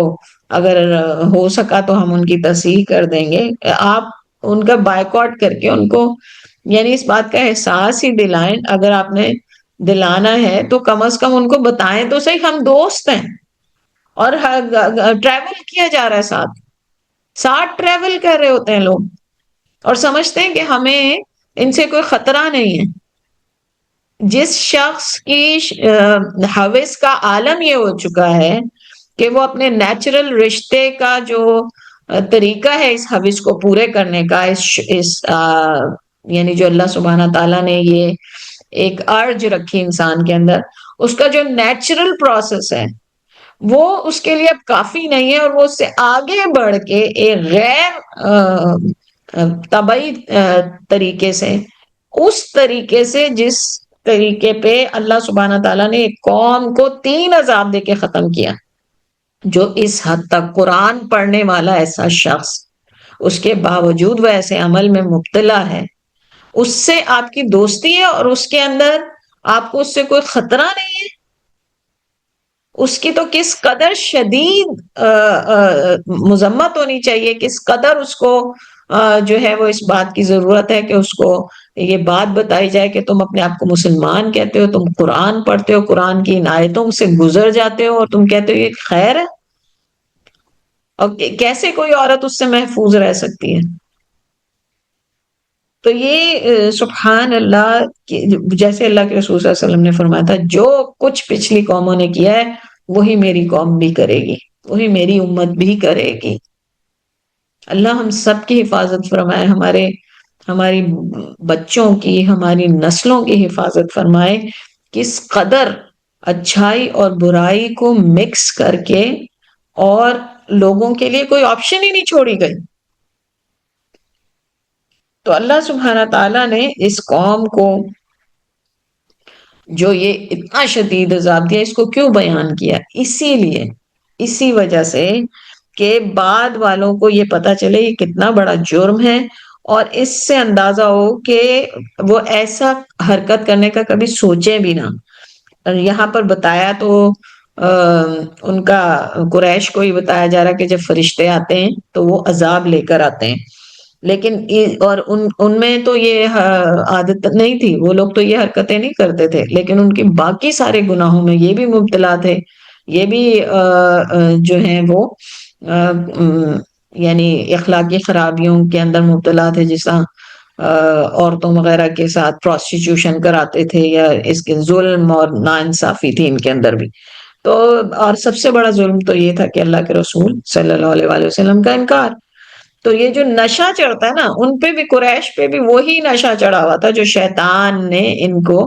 اگر ہو سکا تو ہم ان کی تصحیح کر دیں گے. آپ ان کا بائیکاٹ کر کے ان کو یعنی اس بات کا احساس ہی دلائیں. اگر آپ نے دلانا ہے تو کم از کم ان کو بتائیں تو صحیح ہم دوست ہیں، اور ٹریول کیا جا رہا ہے، ساتھ ٹریول کر رہے ہوتے ہیں لوگ، اور سمجھتے ہیں کہ ہمیں ان سے کوئی خطرہ نہیں ہے. جس شخص کی حوث کا عالم یہ ہو چکا ہے کہ وہ اپنے نیچرل رشتے کا جو طریقہ ہے اس حوث کو پورے کرنے کا، یعنی جو اللہ سبحانہ تعالیٰ نے یہ ایک ارج رکھی انسان کے اندر، اس کا جو نیچرل پروسیس ہے وہ اس کے لیے اب کافی نہیں ہے، اور وہ اس سے آگے بڑھ کے ایک غیر طبعی طریقے سے، اس طریقے سے جس طریقے پہ اللہ سبحانہ تعالیٰ نے ایک قوم کو 3 عذاب دے کے ختم کیا، جو اس حد تک قرآن پڑھنے والا ایسا شخص اس کے باوجود وہ ایسے عمل میں مبتلا ہے، اس سے آپ کی دوستی ہے اور اس کے اندر آپ کو اس سے کوئی خطرہ نہیں ہے، اس کی تو کس قدر شدید مذمت ہونی چاہیے، کس قدر اس کو جو ہے وہ اس بات کی ضرورت ہے کہ اس کو یہ بات بتائی جائے کہ تم اپنے آپ کو مسلمان کہتے ہو، تم قرآن پڑھتے ہو، قرآن کی ان آیتوں سے گزر جاتے ہو، اور تم کہتے ہو یہ خیر ہے، اور کیسے کوئی عورت اس سے محفوظ رہ سکتی ہے؟ تو یہ سبحان اللہ، جیسے اللہ کے رسول صلی اللہ علیہ وسلم نے فرمایا تھا، جو کچھ پچھلی قوموں نے کیا ہے وہی میری قوم بھی کرے گی، وہی میری امت بھی کرے گی۔ اللہ ہم سب کی حفاظت فرمائے، ہماری بچوں کی، ہماری نسلوں کی حفاظت فرمائے، کس قدر اچھائی اور برائی کو مکس کر کے اور لوگوں کے لیے کوئی آپشن ہی نہیں چھوڑی گئی۔ تو اللہ سبحانہ تعالیٰ نے اس قوم کو جو یہ اتنا شدید عذاب دیا، اس کو کیوں بیان کیا؟ اسی لیے، اسی وجہ سے کہ بعد والوں کو یہ پتا چلے یہ کتنا بڑا جرم ہے، اور اس سے اندازہ ہو کہ وہ ایسا حرکت کرنے کا کبھی سوچیں بھی نہ۔ یہاں پر بتایا تو ان کا قریش کو ہی بتایا جا رہا کہ جب فرشتے آتے ہیں تو وہ عذاب لے کر آتے ہیں، لیکن اور ان میں تو یہ عادت نہیں تھی، وہ لوگ تو یہ حرکتیں نہیں کرتے تھے، لیکن ان کے باقی سارے گناہوں میں یہ بھی مبتلا تھے، یہ بھی جو ہیں وہ یعنی اخلاقی خرابیوں کے اندر مبتلا تھے، جس طرح عورتوں وغیرہ کے ساتھ پروسٹیٹیوشن کراتے تھے، یا اس کے ظلم اور ناانصافی تھی ان کے اندر بھی۔ تو اور سب سے بڑا ظلم تو یہ تھا کہ اللہ کے رسول صلی اللہ علیہ وآلہ وسلم کا انکار۔ تو یہ جو نشہ چڑھتا ہے نا، ان پہ بھی، قریش پہ بھی وہی نشہ چڑھا ہوا تھا جو شیطان نے ان کو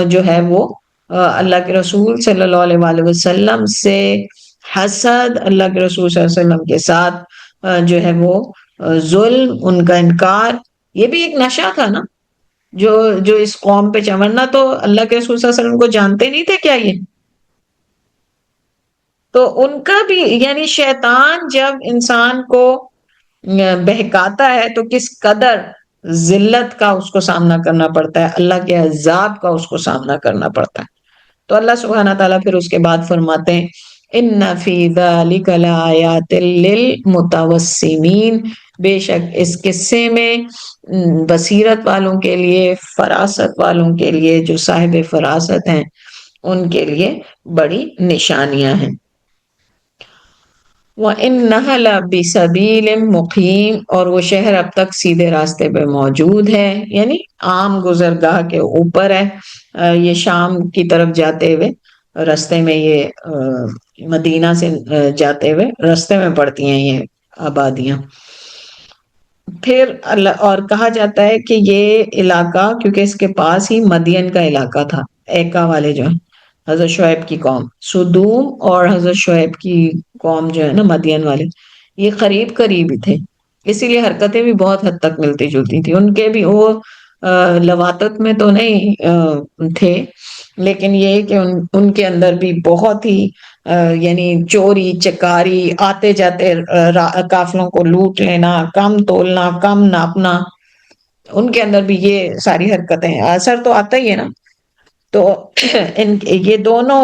جو ہے وہ اللہ کے رسول صلی اللہ علیہ وآلہ وسلم سے حسد، اللہ کے رسول صلی اللہ علیہ وسلم کے ساتھ جو ہے وہ ظلم، ان کا انکار، یہ بھی ایک نشہ تھا نا جو اس قوم پہ چمڑنا۔ تو اللہ کے رسول صلی اللہ علیہ وسلم کو جانتے نہیں تھے کیا یہ؟ تو ان کا بھی، یعنی شیطان جب انسان کو بہکاتا ہے تو کس قدر ذلت کا اس کو سامنا کرنا پڑتا ہے، اللہ کے عذاب کا اس کو سامنا کرنا پڑتا ہے۔ تو اللہ سبحانہ تعالیٰ پھر اس کے بعد فرماتے ہیں ان فی ذلک لآیات للمتوسمین، بے شک اس قصے میں بصیرت والوں کے لیے، فراست والوں کے لیے، جو صاحب فراست ہیں ان کے لیے بڑی نشانیاں ہیں۔ وَإِنَّهَا لَبِسَبِيلٍ مُقِيمٍ، اور وہ شہر اب تک سیدھے راستے پہ موجود ہے، یعنی عام گزرگاہ کے اوپر ہے۔ یہ شام کی طرف جاتے ہوئے راستے میں، یہ مدینہ سے جاتے ہوئے راستے میں پڑتی ہیں یہ آبادیاں۔ پھر اللہ اور کہا جاتا ہے کہ یہ علاقہ، کیونکہ اس کے پاس ہی مدین کا علاقہ تھا، ایکا والے جو ہیں حضرت شعیب کی قوم، سدوم اور حضرت شعیب کی قوم جو ہے نا مدین والے، یہ قریب قریب ہی تھے، اسی لیے حرکتیں بھی بہت حد تک ملتی جلتی تھی ان کے بھی۔ وہ لواطت میں تو نہیں تھے، لیکن یہ کہ ان کے اندر بھی بہت ہی یعنی چوری چکاری، آتے جاتے قافلوں کو لوٹ لینا، کم تولنا، کم ناپنا، ان کے اندر بھی یہ ساری حرکتیں ہیں۔ اثر تو آتا ہی ہے نا۔ تو یہ دونوں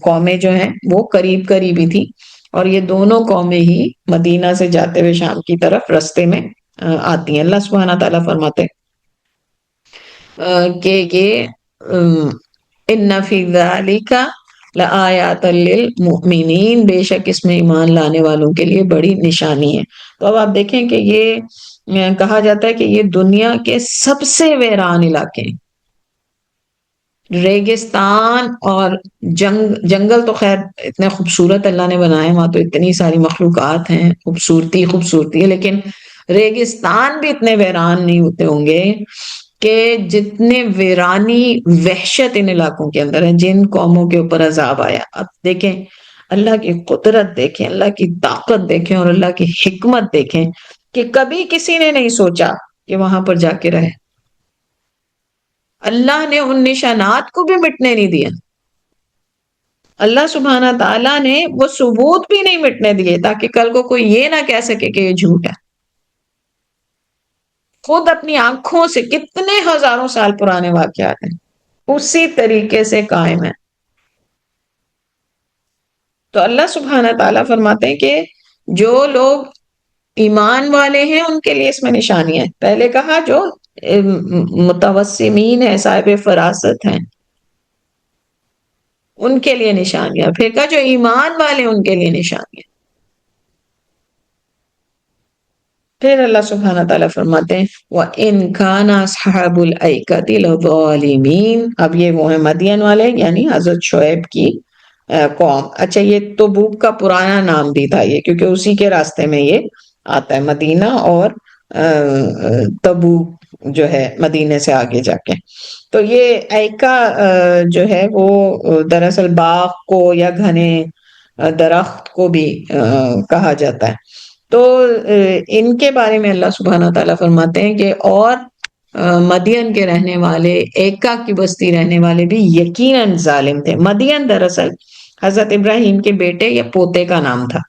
قومیں جو ہیں وہ قریب قریب ہی تھی، اور یہ دونوں قومیں ہی مدینہ سے جاتے ہوئے شام کی طرف رستے میں آتی ہیں۔ اللہ سبحانہ تعالیٰ فرماتے کہ یہ ان فی ذالک لآیات للمؤمنین، بے شک اس میں ایمان لانے والوں کے لیے بڑی نشانی ہے۔ تو اب آپ دیکھیں کہ یہ کہا جاتا ہے کہ یہ دنیا کے سب سے ویران علاقے ہیں، ریگستان اور جنگل تو خیر اتنے خوبصورت اللہ نے بنائے، وہاں تو اتنی ساری مخلوقات ہیں، خوبصورتی خوبصورتی ہے، لیکن ریگستان بھی اتنے ویران نہیں ہوتے ہوں گے کہ جتنے ویرانی وحشت ان علاقوں کے اندر ہے، جن قوموں کے اوپر عذاب آیا۔ اب دیکھیں اللہ کی قدرت دیکھیں، اللہ کی طاقت دیکھیں، اور اللہ کی حکمت دیکھیں کہ کبھی کسی نے نہیں سوچا کہ وہاں پر جا کے رہے۔ اللہ نے ان نشانات کو بھی مٹنے نہیں دیا، اللہ سبحانہ تعالیٰ نے وہ ثبوت بھی نہیں مٹنے دیے تاکہ کل کو کوئی یہ نہ کہہ سکے کہ یہ جھوٹ ہے۔ خود اپنی آنکھوں سے کتنے ہزاروں سال پرانے واقعات ہیں، اسی طریقے سے قائم ہے۔ تو اللہ سبحانہ تعالیٰ فرماتے ہیں کہ جو لوگ ایمان والے ہیں ان کے لیے اس میں نشانیاں ہیں۔ پہلے کہا جو متوسمین ہیں، صاحب فراست ہیں، ان کے لیے نشانیاں، پھر کہا جو ایمان والے ان کے لیے نشانیاں۔ پھر اللہ سبحانہ تعالیٰ فرماتے ہیں وَإِن كَانَ أَصْحَابُ الْأَيْكَةِ لَظَالِمِينَ۔ اب یہ وہ ہیں مدین والے، یعنی حضرت شعیب کی قوم۔ اچھا یہ تبوک کا پرانا نام بھی تھا یہ، کیونکہ اسی کے راستے میں یہ آتا ہے، مدینہ اور تبوک جو ہے مدینے سے آگے جا کے۔ تو یہ ایکا جو ہے وہ دراصل باغ کو یا گھنے درخت کو بھی کہا جاتا ہے۔ تو ان کے بارے میں اللہ سبحانہ تعالیٰ فرماتے ہیں کہ اور مدین کے رہنے والے، ایکا کی بستی رہنے والے بھی یقیناً ظالم تھے۔ مدین دراصل حضرت ابراہیم کے بیٹے یا پوتے کا نام تھا،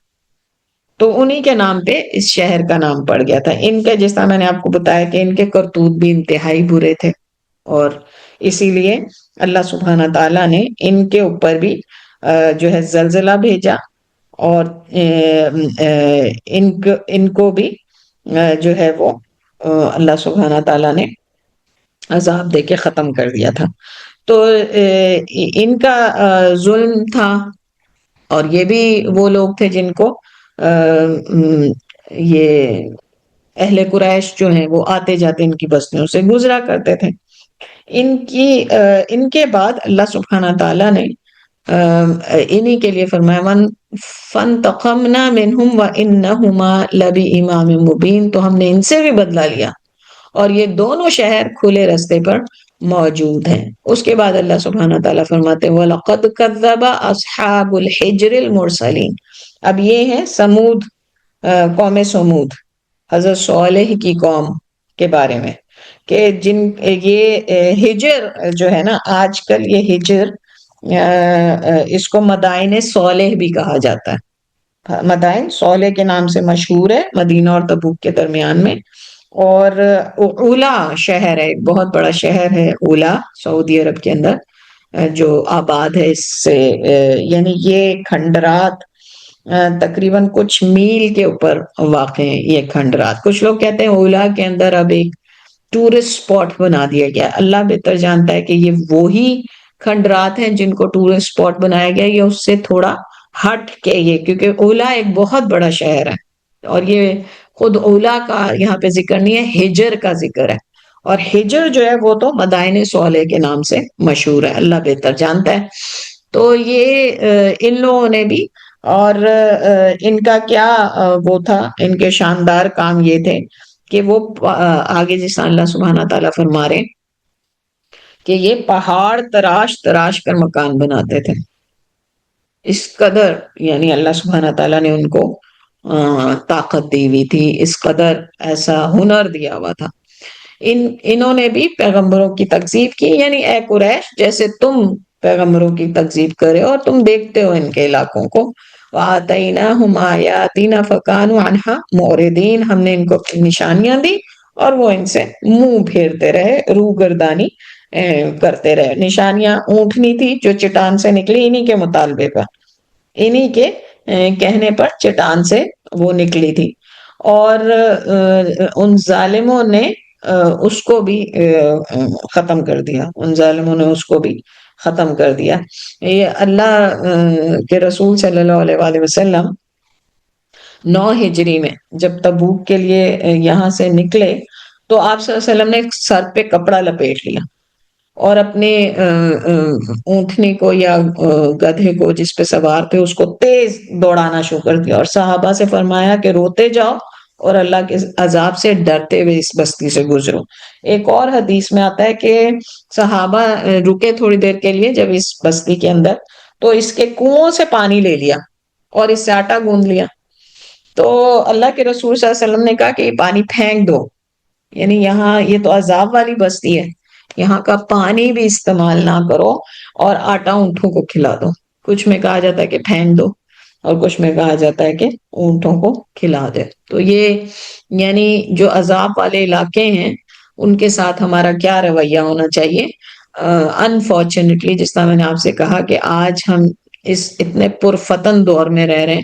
تو انہی کے نام پہ اس شہر کا نام پڑ گیا تھا۔ ان کے جس طرح میں نے آپ کو بتایا کہ ان کے کرتوت بھی انتہائی برے تھے، اور اسی لیے اللہ سبحانہ تعالیٰ نے ان کے اوپر بھی جو ہے زلزلہ بھیجا، اور ان کو بھی جو ہے وہ اللہ سبحانہ تعالیٰ نے عذاب دے کے ختم کر دیا تھا۔ تو ان کا ظلم تھا، اور یہ بھی وہ لوگ تھے جن کو یہ اہل قریش جو ہیں وہ آتے جاتے ان کی بستیوں سے گزرا کرتے تھے۔ ان کے بعد اللہ سبحانہ تعالیٰ نے انہی کے لیے فرمایا فَانْتَقَمْنَا مِنْهُمْ وَإِنَّهُمَا لَبِإِمَامٍ مُبِينٍ، تو ہم نے ان سے بھی بدلہ لیا، اور یہ دونوں شہر کھلے رستے پر موجود ہیں۔ اس کے بعد اللہ سبحانہ تعالیٰ فرماتے ہیں وَلَقَدْ كَذَّبَ أَصْحَابُ الْحِجْرِ الْمُرْسَلِينَ۔ اب یہ ہے سمود، قوم سمود، حضرت صالح کی قوم کے بارے میں، کہ جن یہ ہجر جو ہے نا، آج کل یہ ہجر اس کو مدائن صالح بھی کہا جاتا ہے۔ مدائن صالح کے نام سے مشہور ہے، مدینہ اور تبوک کے درمیان میں۔ اور اولا شہر ہے، ایک بہت بڑا شہر ہے اولا، سعودی عرب کے اندر جو آباد ہے اس سے، یعنی یہ کھنڈرات تقریباً کچھ میل کے اوپر واقع ہیں یہ کھنڈرات۔ کچھ لوگ کہتے ہیں اولا کے اندر اب ایک ٹورسٹ سپاٹ بنا دیا گیا، اللہ بہتر جانتا ہے کہ یہ وہی کھنڈرات ہیں جن کو ٹورسٹ سپاٹ بنایا گیا یا اس سے تھوڑا ہٹ کے، یہ کیونکہ اولا ایک بہت بڑا شہر ہے، اور یہ خود اولا کا یہاں پہ ذکر نہیں ہے، ہجر کا ذکر ہے، اور ہجر جو ہے وہ تو مدائن صالح کے نام سے مشہور ہے، اللہ بہتر جانتا ہے۔ تو یہ ان لوگوں نے بھی، اور ان کا کیا وہ تھا، ان کے شاندار کام یہ تھے کہ وہ آگے جس اللہ سبحانہ تعالیٰ فرما رہے کہ یہ پہاڑ تراش تراش کر مکان بناتے تھے، اس قدر یعنی اللہ سبحانہ تعالیٰ نے ان کو طاقت دی ہوئی تھی، اس قدر ایسا ہنر دیا ہوا تھا۔ انہوں نے بھی پیغمبروں کی تکذیب کی، یعنی اے قریش جیسے تم پیغمبروں کی تکذیب کرے اور تم دیکھتے ہو ان کے علاقوں کو، وَآتَيْنَاهُمْ آيَاتِنَا فَكَانُوا عَنْهَا مُعْرِضِينَ، ہم نے ان کو نشانیاں دی اور وہ ان سے منہ پھیرتے رہے، روگردانی کرتے رہے۔ نشانیاں اونٹنی تھی جو چٹان سے نکلی، انہی کے مطالبے پر، انہی کے کہنے پر چٹان سے وہ نکلی تھی، اور ان ظالموں نے اس کو بھی ختم کر دیا، ان ظالموں نے اس کو بھی ختم کر دیا۔ یہ اللہ کے رسول صلی اللہ علیہ وآلہ وسلم 9 ہجری میں جب تبوک کے لیے یہاں سے نکلے تو آپ صلی اللہ علیہ وسلم نے سر پہ کپڑا لپیٹ لیا، اور اپنے اونٹنی کو یا گدھے کو جس پہ سوار تھے اس کو تیز دوڑانا شروع کر دیا، اور صحابہ سے فرمایا کہ روتے جاؤ اور اللہ کے عذاب سے ڈرتے ہوئے اس بستی سے گزرو۔ ایک اور حدیث میں آتا ہے کہ صحابہ رکے تھوڑی دیر کے لیے جب اس بستی کے اندر، تو اس کے کنووں سے پانی لے لیا اور اس سے آٹا گوندھ لیا۔ تو اللہ کے رسول صلی اللہ علیہ وسلم نے کہا کہ یہ پانی پھینک دو، یعنی یہاں یہ تو عذاب والی بستی ہے، یہاں کا پانی بھی استعمال نہ کرو اور آٹا اونٹوں کو کھلا دو۔ کچھ میں کہا جاتا ہے کہ پھینک دو، اور کچھ میں کہا جاتا ہے کہ اونٹوں کو کھلا دے۔ تو یہ یعنی جو عذاب والے علاقے ہیں ان کے ساتھ ہمارا کیا رویہ ہونا چاہیے۔ انفارچونیٹلی جس طرح میں نے آپ سے کہا کہ آج ہم اس اتنے پرفتن دور میں رہ رہے ہیں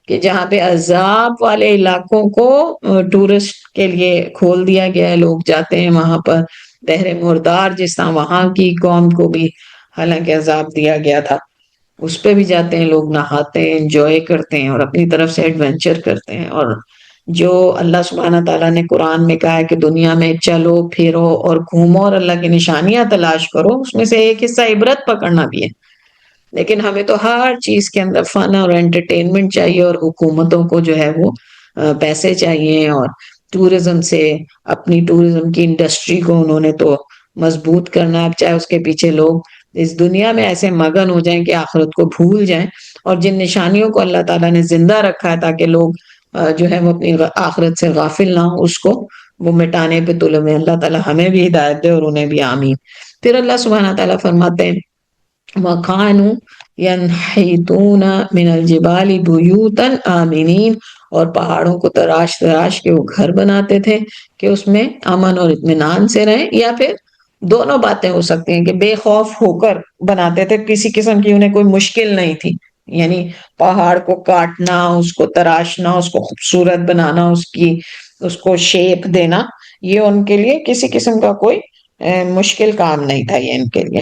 کہ جہاں پہ عذاب والے علاقوں کو ٹورسٹ کے لیے کھول دیا گیا ہے، لوگ جاتے ہیں وہاں پر بحر مردار، جس طرح وہاں کی قوم کو بھی حالانکہ عذاب دیا گیا تھا، اس پہ بھی جاتے ہیں لوگ، نہاتے ہیں، انجوائے کرتے ہیں اور اپنی طرف سے ایڈونچر کرتے ہیں۔ اور جو اللہ سبحانہ تعالیٰ نے قرآن میں کہا ہے کہ دنیا میں چلو پھرو اور گھومو اور اللہ کی نشانیاں تلاش کرو، اس میں سے ایک حصہ عبرت پکڑنا بھی ہے۔ لیکن ہمیں تو ہر چیز کے اندر فن اور انٹرٹینمنٹ چاہیے، اور حکومتوں کو جو ہے وہ پیسے چاہیے، اور ٹورزم سے اپنی ٹورزم کی انڈسٹری کو انہوں نے تو مضبوط کرنا ہے، چاہے اس کے پیچھے لوگ اس دنیا میں ایسے مگن ہو جائیں کہ آخرت کو بھول جائیں، اور جن نشانیوں کو اللہ تعالیٰ نے زندہ رکھا ہے تاکہ لوگ جو ہے وہ اپنی آخرت سے غافل نہ ہو، اس کو وہ مٹانے پہ تلے ہوئے۔ اللہ تعالیٰ ہمیں بھی ہدایت دے اور انہیں بھی آمین۔ پھر اللہ سبحانہ تعالیٰ فرماتے ہیں وَكَانُوا يَنْحِتُونَ مِنَ الْجِبَالِ بُيُوتًا آمِنِينَ، اور پہاڑوں کو تراش تراش کے وہ گھر بناتے تھے کہ اس میں امن اور اطمینان سے رہیں، یا پھر دونوں باتیں ہو سکتی ہیں کہ بے خوف ہو کر بناتے تھے، کسی قسم کی انہیں کوئی مشکل نہیں تھی، یعنی پہاڑ کو کاٹنا، اس کو تراشنا، اس کو خوبصورت بنانا، اس کو شیپ دینا، یہ ان کے لیے کسی قسم کا کوئی مشکل کام نہیں تھا یہ ان کے لیے۔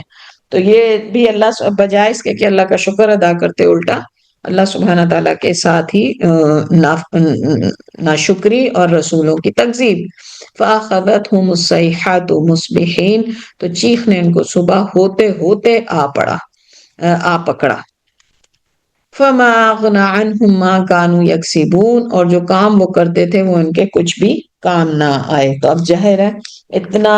تو یہ بھی اللہ بجائے اس کے کہ اللہ کا شکر ادا کرتے، الٹا اللہ سبحانہ تعالیٰ کے ساتھ ہی ناشکری اور رسولوں کی تکذیب۔ فَأَخَذَتْهُمُ الصَّيْحَةُ مُصْبِحِينَ، تو چیخ نے ان کو صبح ہوتے ہوتے آ پکڑا۔ فَمَا أَغْنَىٰ عَنْهُمْ مَا كَانُوا يَكْسِبُونَ، اور جو کام وہ کرتے تھے وہ ان کے کچھ بھی کام نہ آئے۔ تو اب ظاہر ہے اتنا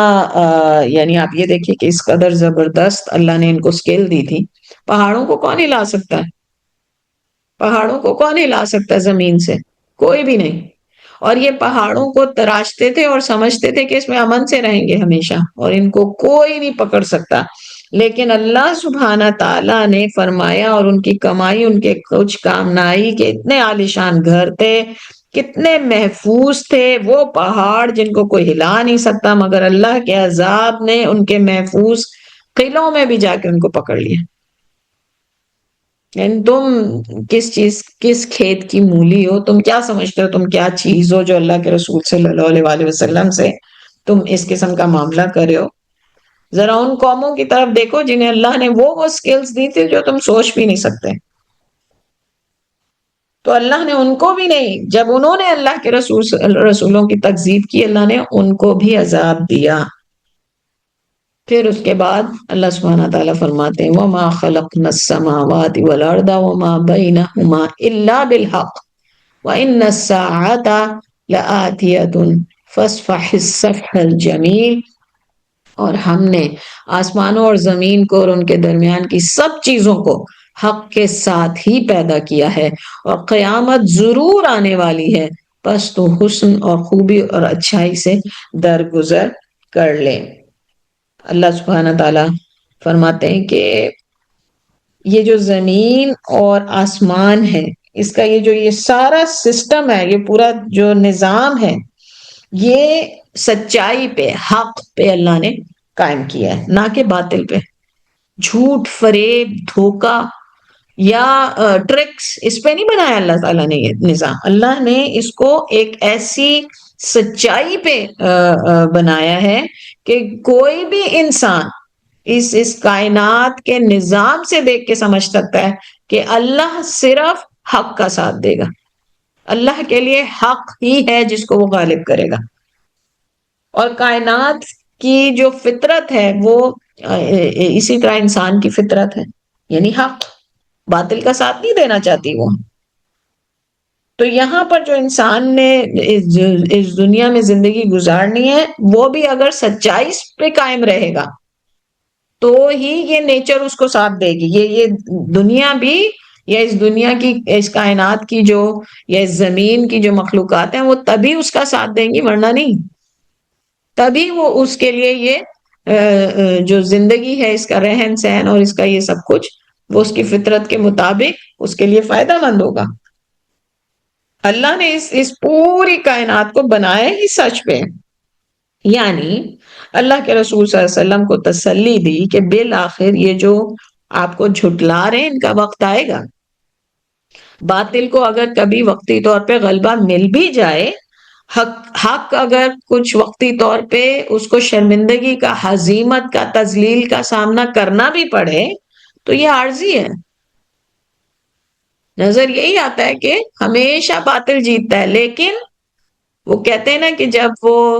یعنی آپ یہ دیکھیے کہ اس قدر زبردست اللہ نے ان کو سکل دی تھی۔ پہاڑوں کو کون ہلا سکتا ہے؟ پہاڑوں کو کون ہلا سکتا ہے زمین سے؟ کوئی بھی نہیں۔ اور یہ پہاڑوں کو تراشتے تھے اور سمجھتے تھے کہ اس میں امن سے رہیں گے ہمیشہ اور ان کو کوئی نہیں پکڑ سکتا، لیکن اللہ سبحانہ تعالیٰ نے فرمایا اور ان کی کمائی ان کے کچھ کام نہ آئی کہ اتنے عالیشان گھر تھے، کتنے محفوظ تھے وہ پہاڑ جن کو کوئی ہلا نہیں سکتا، مگر اللہ کے عذاب نے ان کے محفوظ قلعوں میں بھی جا کے ان کو پکڑ لیا۔ یعنی تم کس کھیت کی مولی ہو؟ تم کیا سمجھتے ہو تم کیا چیز ہو جو اللہ کے رسول صلی اللہ علیہ وآلہ وسلم سے تم اس قسم کا معاملہ کر رہے ہو؟ ذرا ان قوموں کی طرف دیکھو جنہیں اللہ نے وہ سکلز دی تھی جو تم سوچ بھی نہیں سکتے۔ تو اللہ نے ان کو بھی نہیں، جب انہوں نے اللہ کے رسولوں کی تکذیب کی، اللہ نے ان کو بھی عذاب دیا۔ پھر اس کے بعد اللہ سبحانہ تعالیٰ فرماتے ہیں وَمَا خَلَقْنَا السَّمَاوَاتِ وَالْأَرْضَ وَمَا بَيْنَهُمَا إِلَّا بِالْحَقِّ وَإِنَّ السَّاعَةَ لَآتِيَةٌ فَاصْفَحِ الصَّفْحَ الْجَمِيلَ، اور ہم نے آسمانوں اور زمین کو اور ان کے درمیان کی سب چیزوں کو حق کے ساتھ ہی پیدا کیا ہے، اور قیامت ضرور آنے والی ہے، بس تو حسن اور خوبی اور اچھائی سے درگزر کر لے۔ اللہ سبحانہ تعالیٰ فرماتے ہیں کہ یہ جو زمین اور آسمان ہے، اس کا یہ سارا سسٹم ہے، یہ پورا جو نظام ہے، یہ سچائی پہ، حق پہ اللہ نے قائم کیا ہے، نہ کہ باطل پہ۔ جھوٹ، فریب، دھوکا یا ٹرکس، اس پہ نہیں بنایا اللہ تعالیٰ نے یہ نظام۔ اللہ نے اس کو ایک ایسی سچائی پہ بنایا ہے کہ کوئی بھی انسان اس کائنات کے نظام سے دیکھ کے سمجھ سکتا ہے کہ اللہ صرف حق کا ساتھ دے گا، اللہ کے لیے حق ہی ہے جس کو وہ غالب کرے گا۔ اور کائنات کی جو فطرت ہے وہ اسی طرح انسان کی فطرت ہے، یعنی حق، باطل کا ساتھ نہیں دینا چاہتی وہ. تو یہاں پر جو انسان نے اس دنیا میں زندگی گزارنی ہے، وہ بھی اگر سچائی پہ قائم رہے گا تو ہی یہ نیچر اس کو ساتھ دے گی. یہ دنیا بھی، یا اس دنیا کی، اس کائنات کی جو، یا اس زمین کی جو مخلوقات ہیں، وہ تبھی اس کا ساتھ دیں گی، ورنہ نہیں. تبھی وہ اس کے لیے یہ جو زندگی ہے، اس کا رہن سہن اور اس کا یہ سب کچھ، وہ اس کی فطرت کے مطابق اس کے لیے فائدہ مند ہوگا. اللہ نے اس پوری کائنات کو بنایا ہی سچ پہ. یعنی اللہ کے رسول صلی اللہ علیہ وسلم کو تسلی دی کہ بالآخر یہ جو آپ کو جھٹلا رہے ہیں، ان کا وقت آئے گا. باطل کو اگر کبھی وقتی طور پہ غلبہ مل بھی جائے، حق اگر کچھ وقتی طور پہ اس کو شرمندگی کا، ہزیمت کا، تذلیل کا سامنا کرنا بھی پڑے، تو یہ عارضی ہے. نظر یہی آتا ہے کہ ہمیشہ باطل جیتتا ہے. لیکن وہ کہتے ہیں نا کہ جب وہ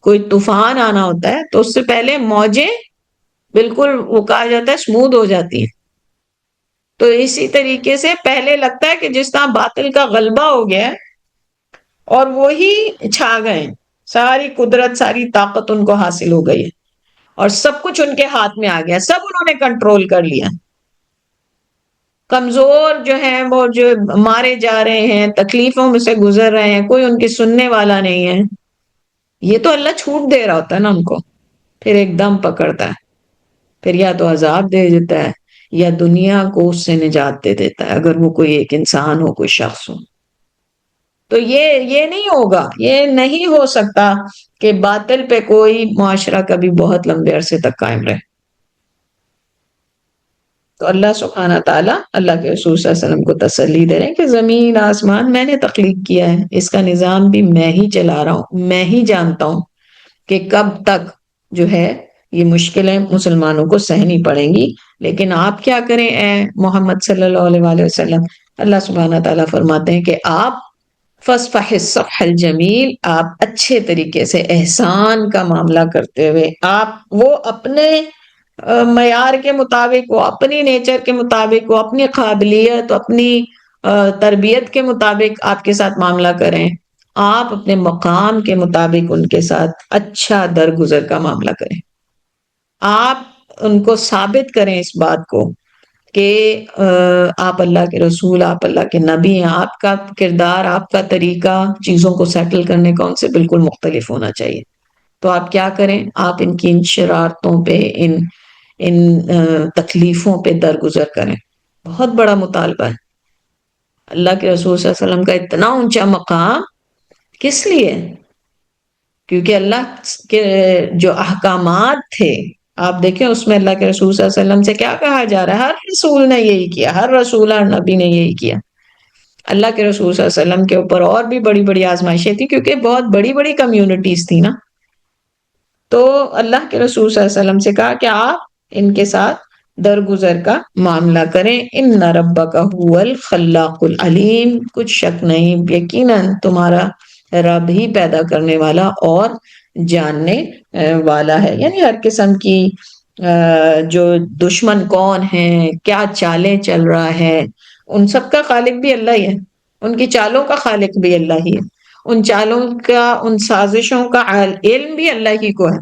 کوئی طوفان آنا ہوتا ہے تو اس سے پہلے موجیں بالکل، وہ کہا جاتا ہے، سموتھ ہو جاتی ہیں. تو اسی طریقے سے پہلے لگتا ہے کہ جس طرح باطل کا غلبہ ہو گیا اور وہی چھا گئے، ساری قدرت، ساری طاقت ان کو حاصل ہو گئی ہے اور سب کچھ ان کے ہاتھ میں آ گیا، سب انہوں نے کنٹرول کر لیا. کمزور جو ہیں وہ جو مارے جا رہے ہیں، تکلیفوں میں سے گزر رہے ہیں، کوئی ان کی سننے والا نہیں ہے. یہ تو اللہ چھوٹ دے رہا ہوتا ہے نا ان کو، پھر ایک دم پکڑتا ہے، پھر یا تو عذاب دے دیتا ہے یا دنیا کو اس سے نجات دے دیتا ہے، اگر وہ کوئی ایک انسان ہو، کوئی شخص ہو. تو یہ نہیں ہوگا، یہ نہیں ہو سکتا کہ باطل پہ کوئی معاشرہ کبھی بہت لمبے عرصے تک قائم رہے. تو اللہ سبحانہ تعالیٰ اللہ کے رسول صلی اللہ علیہ وسلم کو تسلی دے رہے ہیں کہ زمین آسمان میں نے تخلیق کیا ہے، اس کا نظام بھی میں ہی چلا رہا ہوں، میں ہی جانتا ہوں کہ کب تک جو ہے یہ مشکلیں مسلمانوں کو سہنی پڑیں گی. لیکن آپ کیا کریں اے محمد صلی اللہ علیہ وآلہ وسلم؟ اللہ سبحانہ تعالیٰ فرماتے ہیں کہ آپ فَاصْفَحِ الصَّفْحَ الْجَمِيلَ، آپ اچھے طریقے سے احسان کا معاملہ کرتے ہوئے، آپ وہ اپنے معیار کے مطابق، وہ اپنی نیچر کے مطابق، وہ اپنی قابلیت، اپنی تربیت کے مطابق آپ کے ساتھ معاملہ کریں. آپ اپنے مقام کے مطابق ان کے ساتھ اچھا درگزر کا معاملہ کریں. آپ ان کو ثابت کریں اس بات کو کہ آپ اللہ کے رسول، آپ اللہ کے نبی ہیں. آپ کا کردار، آپ کا طریقہ چیزوں کو سیٹل کرنے کا ان سے بالکل مختلف ہونا چاہیے. تو آپ کیا کریں؟ آپ ان کی ان شرارتوں پہ، ان تکلیفوں پہ درگزر کریں. بہت بڑا مطالبہ ہے. اللہ کے رسول صلی اللہ علیہ وسلم کا اتنا اونچا مقام کس لیے؟ کیونکہ اللہ کے جو احکامات تھے، آپ دیکھیں اس میں اللہ کے رسول صلی اللہ علیہ وسلم سے کیا کہا جا رہا ہے؟ ہر رسول نے یہی کیا، ہر رسول اور نبی نے یہی کیا. اللہ کے رسول صلی اللہ علیہ وسلم کے اوپر اور بھی بڑی بڑی آزمائشیں تھیں، کیونکہ بہت بڑی بڑی کمیونٹیز تھی نا. تو اللہ کے رسول صلی اللہ علیہ وسلم سے کہا کہ آپ ان کے ساتھ درگزر کا معاملہ کریں. ان ربک هو الخلاق العلیم، کچھ شک نہیں، یقیناً تمہارا رب ہی پیدا کرنے والا اور جاننے والا ہے. یعنی ہر قسم کی جو دشمن کون ہیں، کیا چالیں چل رہا ہے، ان سب کا خالق بھی اللہ ہی ہے، ان کی چالوں کا خالق بھی اللہ ہی ہے، ان چالوں کا، ان سازشوں کا علم بھی اللہ ہی کو ہے.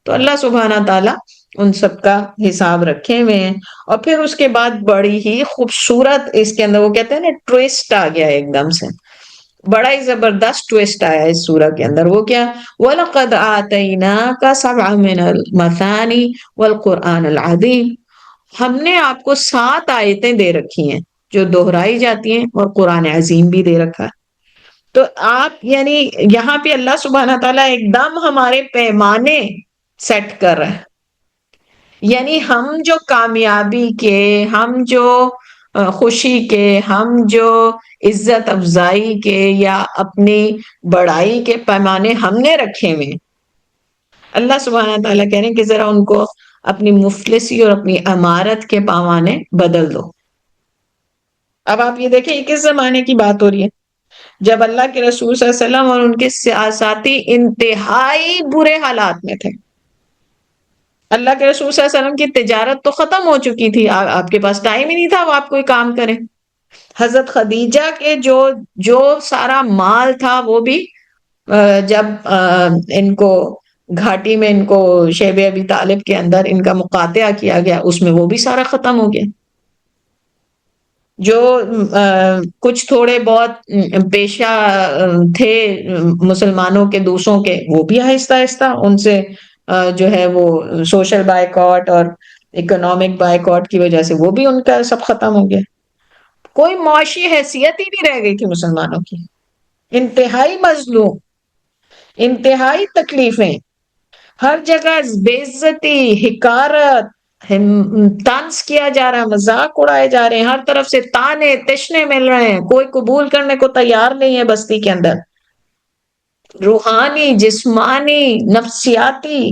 تو اللہ سبحانہ تعالیٰ ان سب کا حساب رکھے ہوئے ہیں. اور پھر اس کے بعد بڑی ہی خوبصورت اس کے اندر وہ کہتے ہیں نا ٹویسٹ آ گیا ایک دم سے، بڑا ہی زبردست ٹویسٹ آیا اس سورہ کے اندر. وہ کیا؟ وَلَقَدْ آتَيْنَاكَ سَبْعًا مِنَ الْمَثَانِي وَالْقُرْآنَ الْعَظِيمَ، ہم نے آپ کو 7 آیتیں دے رکھی ہیں جو دہرائی جاتی ہیں، اور قرآن عظیم بھی دے رکھا ہے. تو آپ یعنی یہاں پہ اللہ سبحانہ تعالیٰ ایک دم ہمارے پیمانے سیٹ کر رہے ہیں. یعنی ہم جو کامیابی کے، ہم جو خوشی کے، ہم جو عزت افزائی کے یا اپنی بڑائی کے پیمانے ہم نے رکھے ہوئے، اللہ سبحانہ تعالیٰ کہہ رہے ہیں کہ ذرا ان کو اپنی مفلسی اور اپنی امارت کے پیمانے بدل دو. اب آپ یہ دیکھیں یہ کس زمانے کی بات ہو رہی ہے؟ جب اللہ کے رسول صلی اللہ علیہ وسلم اور ان کے ساتھی انتہائی برے حالات میں تھے. اللہ کے رسول صلی اللہ علیہ وسلم کی تجارت تو ختم ہو چکی تھی، آپ کے پاس ٹائم ہی نہیں تھا وہ آپ کوئی کام کریں۔ حضرت خدیجہ کے جو سارا مال تھا وہ بھی جب ان کو گھاٹی میں ان کو شیب ابی طالب کے اندر ان کا مقاطعہ کیا گیا، اس میں وہ بھی سارا ختم ہو گیا۔ جو کچھ تھوڑے بہت پیشہ تھے مسلمانوں کے دوسروں کے، وہ بھی آہستہ آہستہ ان سے جو ہے وہ سوشل بائیکاٹ اور اکنامک بائیکاٹ کی وجہ سے وہ بھی ان کا سب ختم ہو گیا۔ کوئی معاشی حیثیت ہی نہیں رہ گئی تھی مسلمانوں کی، انتہائی مظلوم، انتہائی تکلیفیں، ہر جگہ بے عزتی، حقارت، طنز کیا جا رہا ہے، مذاق اڑائے جا رہے ہیں، ہر طرف سے تانے تشنے مل رہے ہیں، کوئی قبول کرنے کو تیار نہیں ہے بستی کے اندر۔ روحانی، جسمانی، نفسیاتی،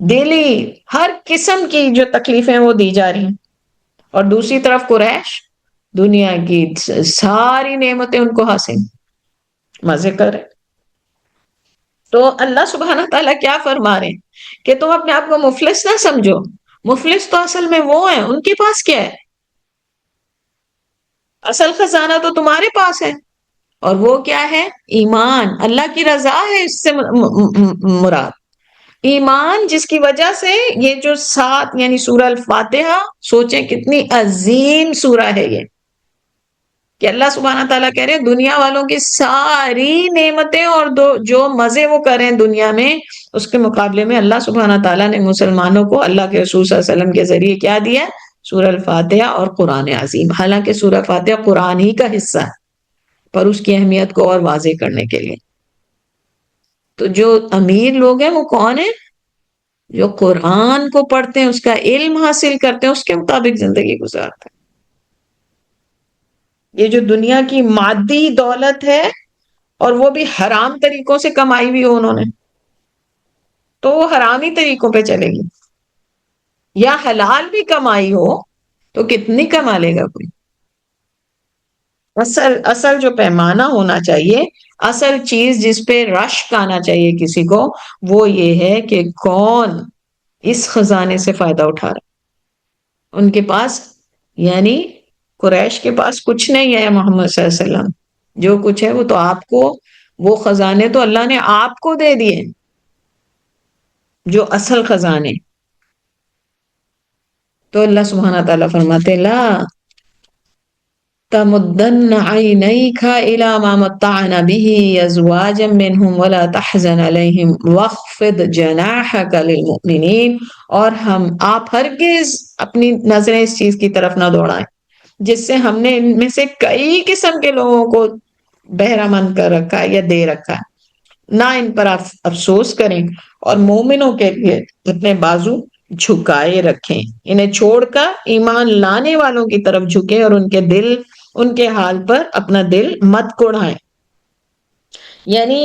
دلی، ہر قسم کی جو تکلیفیں وہ دی جا رہی ہیں۔ اور دوسری طرف قریش، دنیا کی ساری نعمتیں ان کو حاصل، مزے کر رہے۔ تو اللہ سبحانہ تعالیٰ کیا فرما رہے ہیں کہ تم اپنے آپ کو مفلس نہ سمجھو، مفلس تو اصل میں وہ ہیں، ان کے پاس کیا ہے؟ اصل خزانہ تو تمہارے پاس ہے، اور وہ کیا ہے؟ ایمان، اللہ کی رضا ہے اس سے مراد ایمان، جس کی وجہ سے یہ جو سات یعنی سورہ الفاتحہ، سوچیں کتنی عظیم سورہ ہے یہ، کہ اللہ سبحانہ تعالیٰ کہہ رہے ہیں دنیا والوں کی ساری نعمتیں اور جو مزے وہ کریں دنیا میں، اس کے مقابلے میں اللہ سبحانہ تعالیٰ نے مسلمانوں کو اللہ کے رسول صلی اللہ علیہ وسلم کے ذریعے کیا دیا؟ سورہ الفاتحہ اور قرآن عظیم۔ حالانکہ سورہ فاتحہ قرآن ہی کا حصہ ہے، پر اس کی اہمیت کو اور واضح کرنے کے لیے۔ تو جو امیر لوگ ہیں وہ کون ہیں؟ جو قرآن کو پڑھتے ہیں، اس کا علم حاصل کرتے ہیں، اس کے مطابق زندگی گزارتے ہیں۔ یہ جو دنیا کی مادی دولت ہے، اور وہ بھی حرام طریقوں سے کمائی ہوئی ہو انہوں نے، تو وہ حرامی طریقوں پہ چلے گی، یا حلال بھی کمائی ہو تو کتنی کما لے گا کوئی؟ اصل جو پیمانہ ہونا چاہیے، اصل چیز جس پہ رشک آنا چاہیے کسی کو، وہ یہ ہے کہ کون اس خزانے سے فائدہ اٹھا رہا ہے۔ ان کے پاس یعنی قریش کے پاس کچھ نہیں ہے محمد صلی اللہ علیہ وسلم، جو کچھ ہے وہ تو آپ کو، وہ خزانے تو اللہ نے آپ کو دے دیے، جو اصل خزانے۔ تو اللہ سبحانہ تعالیٰ فرماتے لا تمدن عینیک الی ما متعنا به ازواجا منهم ولا تحزن علیہم واخفض جناحک للمؤمنین، اور آپ ہرگز اپنی نظریں اس چیز کی طرف نہ دوڑائیں جس سے ہم نے ان میں سے کئی قسم کے لوگوں کو بہرہ مند کر رکھا ہے یا دے رکھا ہے، نہ ان پر آپ افسوس کریں، اور مومنوں کے لیے اپنے بازو جھکائے رکھیں، انہیں چھوڑ کر ایمان لانے والوں کی طرف جھکیں، اور ان کے حال پر اپنا دل مت کوڑھائیں۔ یعنی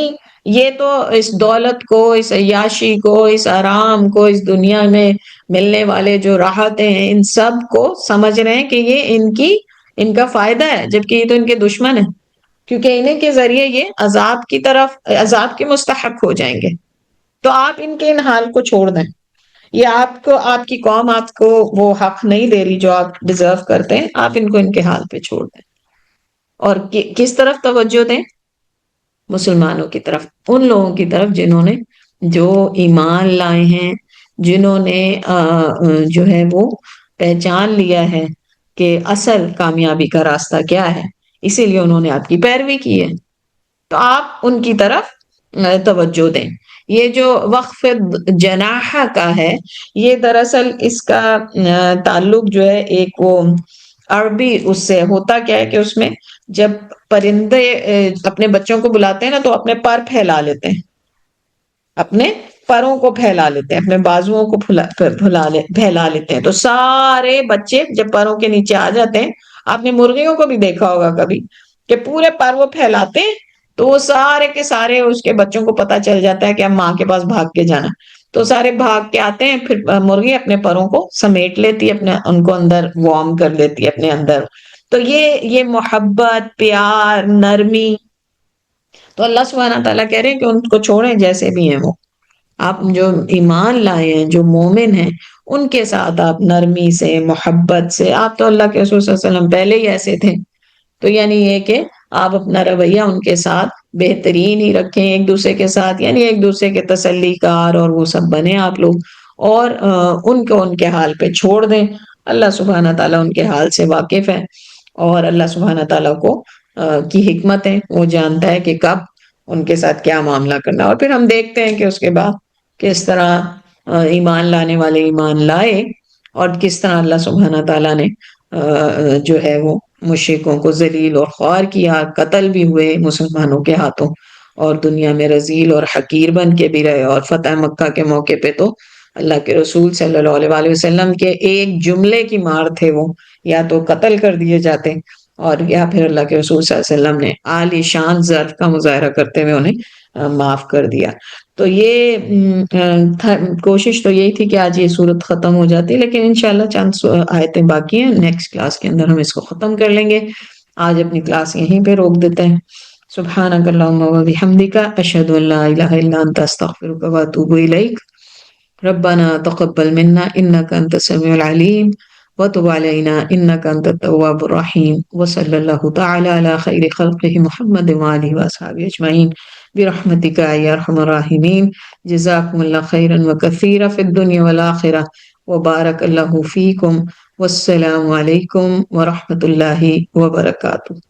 یہ تو اس دولت کو، اس عیاشی کو، اس آرام کو، اس دنیا میں ملنے والے جو راحتیں ہیں، ان سب کو سمجھ رہے ہیں کہ یہ ان کا فائدہ ہے، جبکہ یہ تو ان کے دشمن ہیں، کیونکہ انہیں کے ذریعے یہ عذاب کے مستحق ہو جائیں گے۔ تو آپ ان حال کو چھوڑ دیں، یہ آپ کی قوم آپ کو وہ حق نہیں دے رہی جو آپ ڈیزرو کرتے ہیں، آپ ان کو ان کے حال پہ چھوڑ دیں، اور کس طرف توجہ دیں؟ مسلمانوں کی طرف، ان لوگوں کی طرف جنہوں نے جو ایمان لائے ہیں، جنہوں نے جو ہے وہ پہچان لیا ہے کہ اصل کامیابی کا راستہ کیا ہے، اسی لیے انہوں نے آپ کی پیروی کی ہے، تو آپ ان کی طرف توجہ دیں۔ یہ جو وقف جناح کا ہے، یہ دراصل اس کا تعلق جو ہے ایک وہ عربی اس سے ہوتا کیا ہے کہ اس میں جب پرندے اپنے بچوں کو بلاتے ہیں نا تو اپنے پر پھیلا لیتے ہیں، اپنے پروں کو پھیلا لیتے ہیں، اپنے بازوؤں کو پھیلا لیتے ہیں، تو سارے بچے جب پروں کے نیچے آ جاتے ہیں، آپ نے مرغیوں کو بھی دیکھا ہوگا کبھی کہ پورے پر وہ پھیلاتے ہیں، تو وہ سارے کے سارے اس کے بچوں کو پتا چل جاتا ہے کہ اب ماں کے پاس بھاگ کے جانا، تو سارے بھاگ کے آتے ہیں، پھر مرغی اپنے پروں کو سمیٹ لیتی ہے، ان کو اندر وارم کر لیتی ہے اپنے اندر۔ تو یہ محبت، پیار، نرمی، تو اللہ سبحانہ تعالیٰ کہہ رہے ہیں کہ ان کو چھوڑیں جیسے بھی ہیں وہ، آپ جو ایمان لائے ہیں، جو مومن ہیں، ان کے ساتھ آپ نرمی سے، محبت سے، آپ تو اللہ کے رسول صلی اللہ علیہ وسلم پہلے ہی ایسے تھے، تو یعنی یہ کہ آپ اپنا رویہ ان کے ساتھ بہترین ہی رکھیں، ایک دوسرے کے ساتھ، یعنی ایک دوسرے کے تسلی کار اور وہ سب بنے آپ لوگ، اور ان کو ان کے حال پہ چھوڑ دیں۔ اللہ سبحانہ تعالیٰ ان کے حال سے واقف ہے، اور اللہ سبحانہ تعالیٰ کو کی حکمت ہے، وہ جانتا ہے کہ کب ان کے ساتھ کیا معاملہ کرنا، اور پھر ہم دیکھتے ہیں کہ اس کے بعد کس طرح ایمان لانے والے ایمان لائے، اور کس طرح اللہ سبحانہ تعالیٰ نے جو ہے وہ مشرکوں کو ذلیل اور خوار کیا، قتل بھی ہوئے مسلمانوں کے ہاتھوں، اور دنیا میں رذیل اور حقیر بن کے بھی رہے، اور فتح مکہ کے موقع پہ تو اللہ کے رسول صلی اللہ علیہ وآلہ وسلم کے ایک جملے کی مار تھے، وہ یا تو قتل کر دیے جاتے، اور یا پھر اللہ کے رسول صلی اللہ علیہ وسلم نے عالی شان ظرف کا مظاہرہ کرتے ہوئے انہیں معاف کر دیا۔ تو یہ کوشش تو یہی تھی کہ آج یہ صورت ختم ہو جاتی، لیکن انشاءاللہ چند آیتیں باقی ہیں، نیکسٹ کلاس کے اندر ہم اس کو ختم کر لیں گے۔ آج اپنی کلاس یہیں پہ روک دیتے ہیں۔ سبحانک اللہم و بحمدک، اشہد ان لا الہ الا انت، استغفرک و اتوب الیک۔ ربنا تقبل منا انك انت السميع العليم وتب علينا انك انت التواب الرحيم، وصلى الله تعالى على خير خلقه محمد وآله واصحابه اجمعين برحمتك يا ارحم الراحمين۔ جزاكم الله خيرا وكثيرا في الدنيا والآخرة، وبارك الله فيكم، والسلام عليكم ورحمة الله وبركاته۔